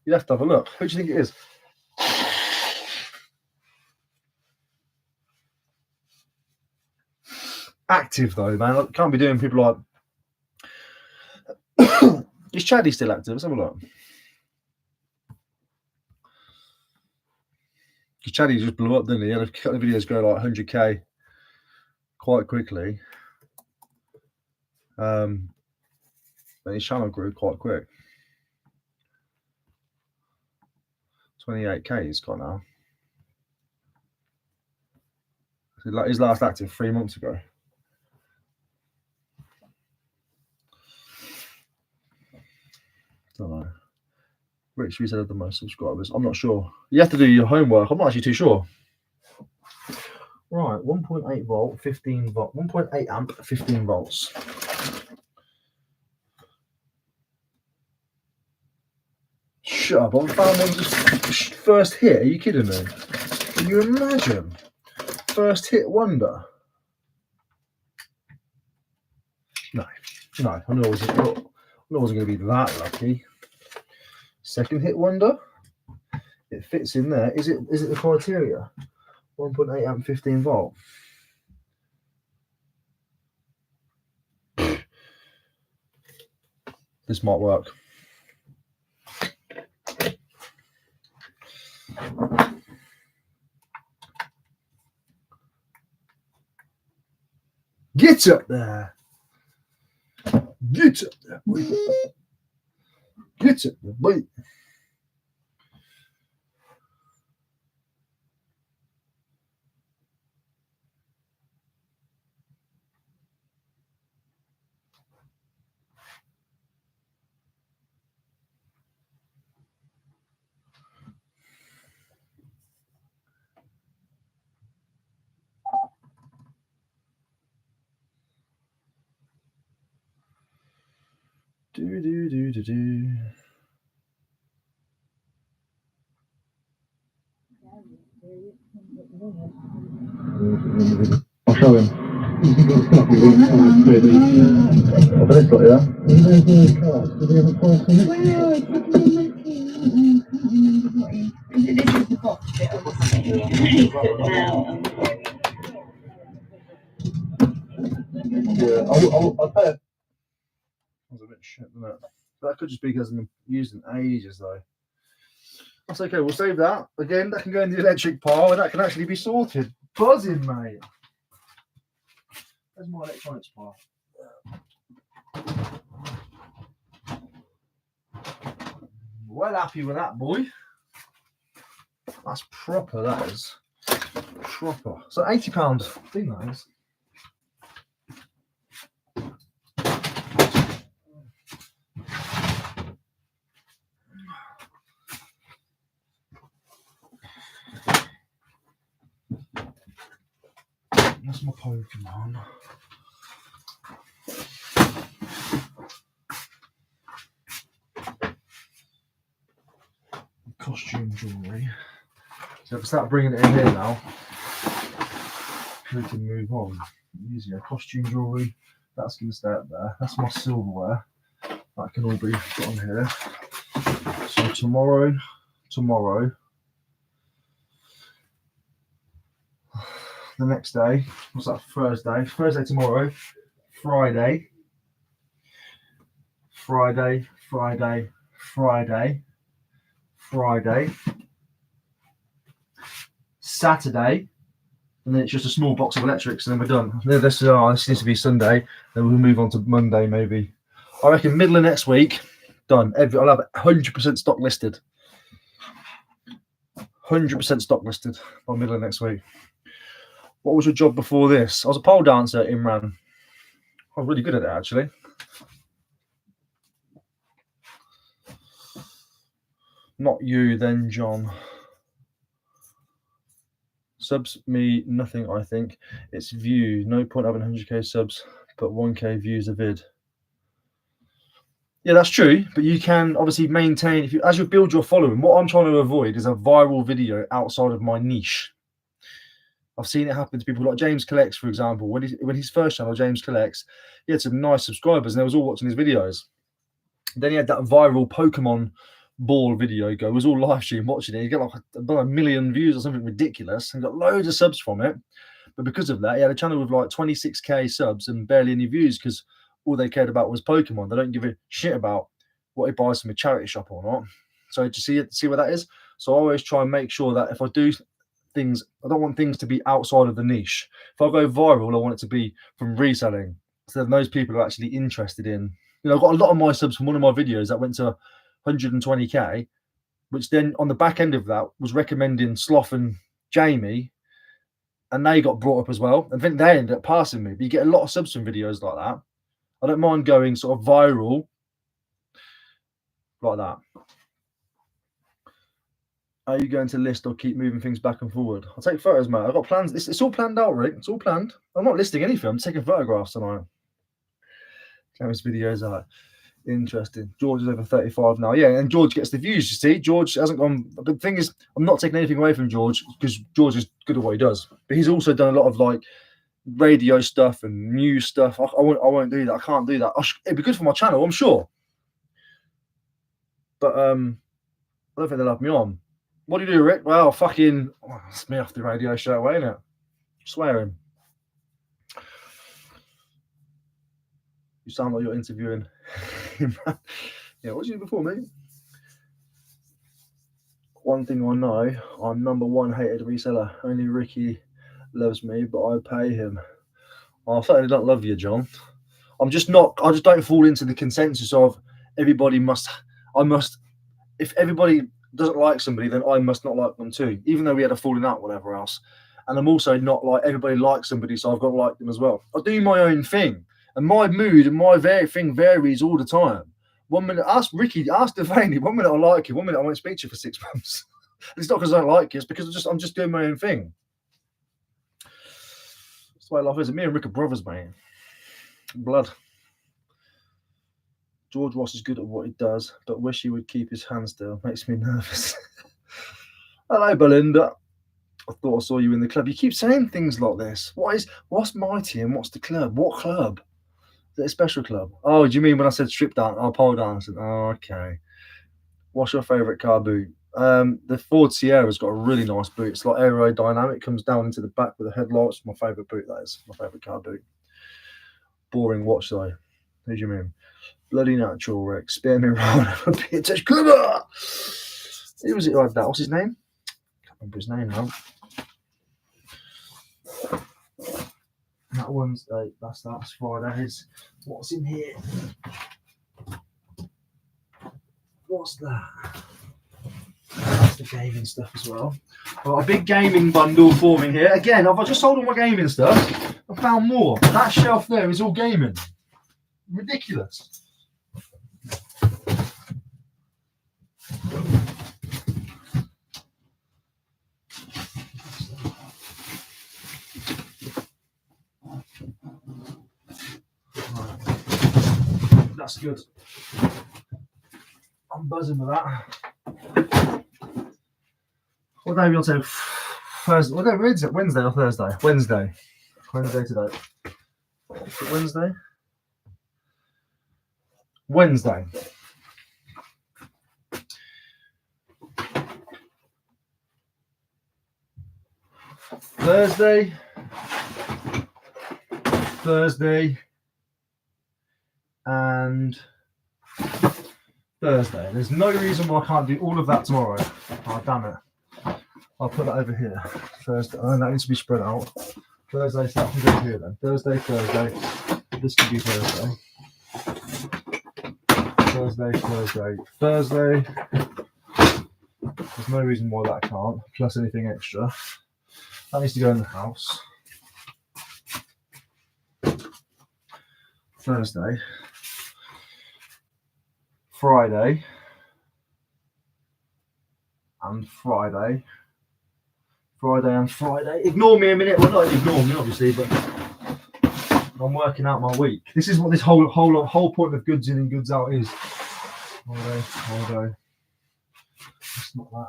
You'd have to have a look. Who do you think it is? Active though, man. I can't be doing people like. Is Chaddy still active? Let's have a look. Chaddy just blew up, didn't he? He had a couple of videos go like 100k quite quickly. And his channel grew quite quick. 28k he's got now. His last active 3 months ago. Don't know. Which we said had the most subscribers. I'm not sure. You have to do your homework. I'm not actually too sure. Right, 1.8 volt, 15 volt, 1.8 amp, 15 volts. Shut up! I found one just first hit. Are you kidding me? Can you imagine? First hit wonder. No, I knew I wasn't going to be that lucky. Second hit wonder. It fits in there. Is it the criteria? 1.8 amp, 15 volt. This might work. Get up there. Get up there, boy. Get up there, boy. Do. I'll show him. I'll put this got yeah. Yeah, I'll pay it. That was a bit shit, wasn't it? That could just be because I'm using ages though. That's okay, we'll save that. Again, that can go in the electric pile and that can actually be sorted. Buzzing, mate. There's my electronics pile. Well happy with that, boy. That's proper, that is. Proper. So £80 thing, that is. That's my Pokemon. Costume jewellery. So if I start bringing it in here now, we can move on easier. Costume jewellery, that's going to stay up there. That's my silverware. That can all be put on here. So tomorrow, the next day, what's that, Thursday tomorrow, Friday, Saturday, and then it's just a small box of electrics, and then we're done. This needs to be Sunday, then we'll move on to Monday maybe. I reckon middle of next week, done. I'll have 100% stock listed. 100% stock listed by middle of next week. What was your job before this? I was a pole dancer at Imran. I was really good at it, actually. Not you, then, John. Subs me nothing, I think. It's view. No point having 100k subs, but 1k views a vid. Yeah, that's true. But you can obviously maintain, as you build your following. What I'm trying to avoid is a viral video outside of my niche. I've seen it happen to people like James Collects, for example. When his first channel, James Collects, he had some nice subscribers and they was all watching his videos. Then he had that viral Pokemon ball video go. It was all live stream watching it. He got like about 1 million views or something ridiculous and got loads of subs from it. But because of that, he had a channel with like 26k subs and barely any views because all they cared about was Pokemon. They don't give a shit about what he buys from a charity shop or not. So do you see what that is? So I always try and make sure that if I do things, I don't want things to be outside of the niche. If I go viral, I want it to be from reselling. So then those people are actually interested in, I've got a lot of my subs from one of my videos that went to 120k, which then on the back end of that was recommending Sloth and Jamie, and they got brought up as well. And then they ended up passing me. But you get a lot of subs from videos like that. I don't mind going sort of viral like that. Are you going to list or keep moving things back and forward? I'll take photos, mate. I've got plans. It's all planned out, Rick. It's all planned. I'm not listing anything. I'm taking photographs tonight. Camera's videos are interesting. George is over 35 now. Yeah, and George gets the views, you see. George hasn't gone. But the thing is, I'm not taking anything away from George because George is good at what he does. But he's also done a lot of like radio stuff and news stuff. I won't do that. I can't do that. It'd be good for my channel, I'm sure. But I don't think they'll have me on. What do you do, Rick? Well, fucking, it's me off the radio straight away, innit? Swearing. You sound like you're interviewing. Yeah, what did you do before, mate? One thing I know, I'm number one hated reseller. Only Ricky loves me, but I pay him. I certainly don't love you, John. I just don't fall into the consensus of everybody must, if everybody doesn't like somebody, then I must not like them too, even though we had a falling out, whatever else. And I'm also not like everybody likes somebody, so I've got to like them as well. I do my own thing, and my mood and my thing varies all the time. 1 minute, ask Ricky, ask Devaney. 1 minute I like you, 1 minute I won't speak to you for 6 months. It's not because I don't like you, it's because I'm just doing my own thing. That's the way life is. Me and Rick are brothers, mate. Blood. George Ross is good at what he does, but wish he would keep his hands still. Makes me nervous. Hello, Belinda. I thought I saw you in the club. You keep saying things like this. What's Mighty and what's the club? What club? Is it a special club? Oh, do you mean when I said strip dance? Oh, pole dancing. Oh, okay. What's your favourite car boot? The Ford Sierra's got a really nice boot. It's like aerodynamic, comes down into the back with the headlights. My favourite boot, that is. My favourite car boot. Boring watch, though. Who do you mean? Bloody natural, Rick. Spare me around. Come on! Who was it like that? What's his name? I can't remember his name now. That Wednesday. That's Fridays. What's in here? What's that? That's the gaming stuff as well. Got a big gaming bundle forming here. Again, I've just sold all my gaming stuff. I found more. That shelf there is all gaming. Ridiculous. That's good. I'm buzzing with that. What day are we on to? Thursday. What day is it? Wednesday or Thursday? Wednesday. Wednesday today. Is it Wednesday? Wednesday. Thursday. And Thursday. There's no reason why I can't do all of that tomorrow. Oh, damn it. I'll put that over here. Thursday. Oh, that needs to be spread out. Thursday, so that can go here then. Thursday. This could be Thursday. Thursday. There's no reason why that can't, plus anything extra. That needs to go in the house. Thursday. Friday. And Friday. Friday and Friday. Ignore me a minute. Well, not ignore me, obviously, but I'm working out my week. This is what this whole point of goods in and goods out is. Friday. It's not that.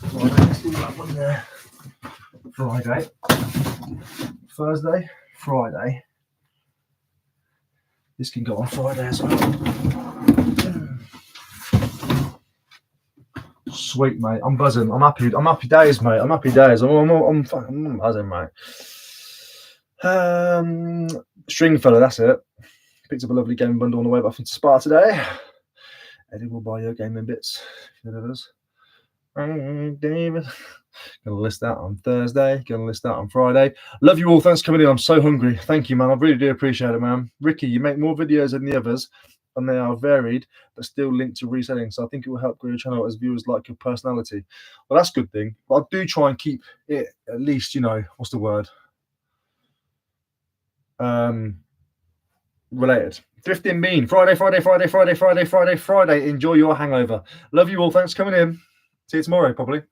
Friday. Let's do that one there. Friday. Thursday. Friday. This can go on Friday as well. Sweet, mate. I'm buzzing. I'm happy. I'm happy days, mate. I'm happy days. I'm buzzing, mate. String fella, that's it. Picked up a lovely gaming bundle on the way back from Spa today. Eddie will buy your gaming bits. David. Gonna list that on Thursday. Gonna list that on Friday. Love you all. Thanks for coming in. I'm so hungry. Thank you, man. I really do appreciate it, man. Ricky, you make more videos than the others, and they are varied, but still linked to reselling. So I think it will help grow your channel as viewers like your personality. Well, that's a good thing. But I do try and keep it at least, you know, what's the word? Related. Thrifting Bean. Friday. Enjoy your hangover. Love you all. Thanks for coming in. See you tomorrow, probably.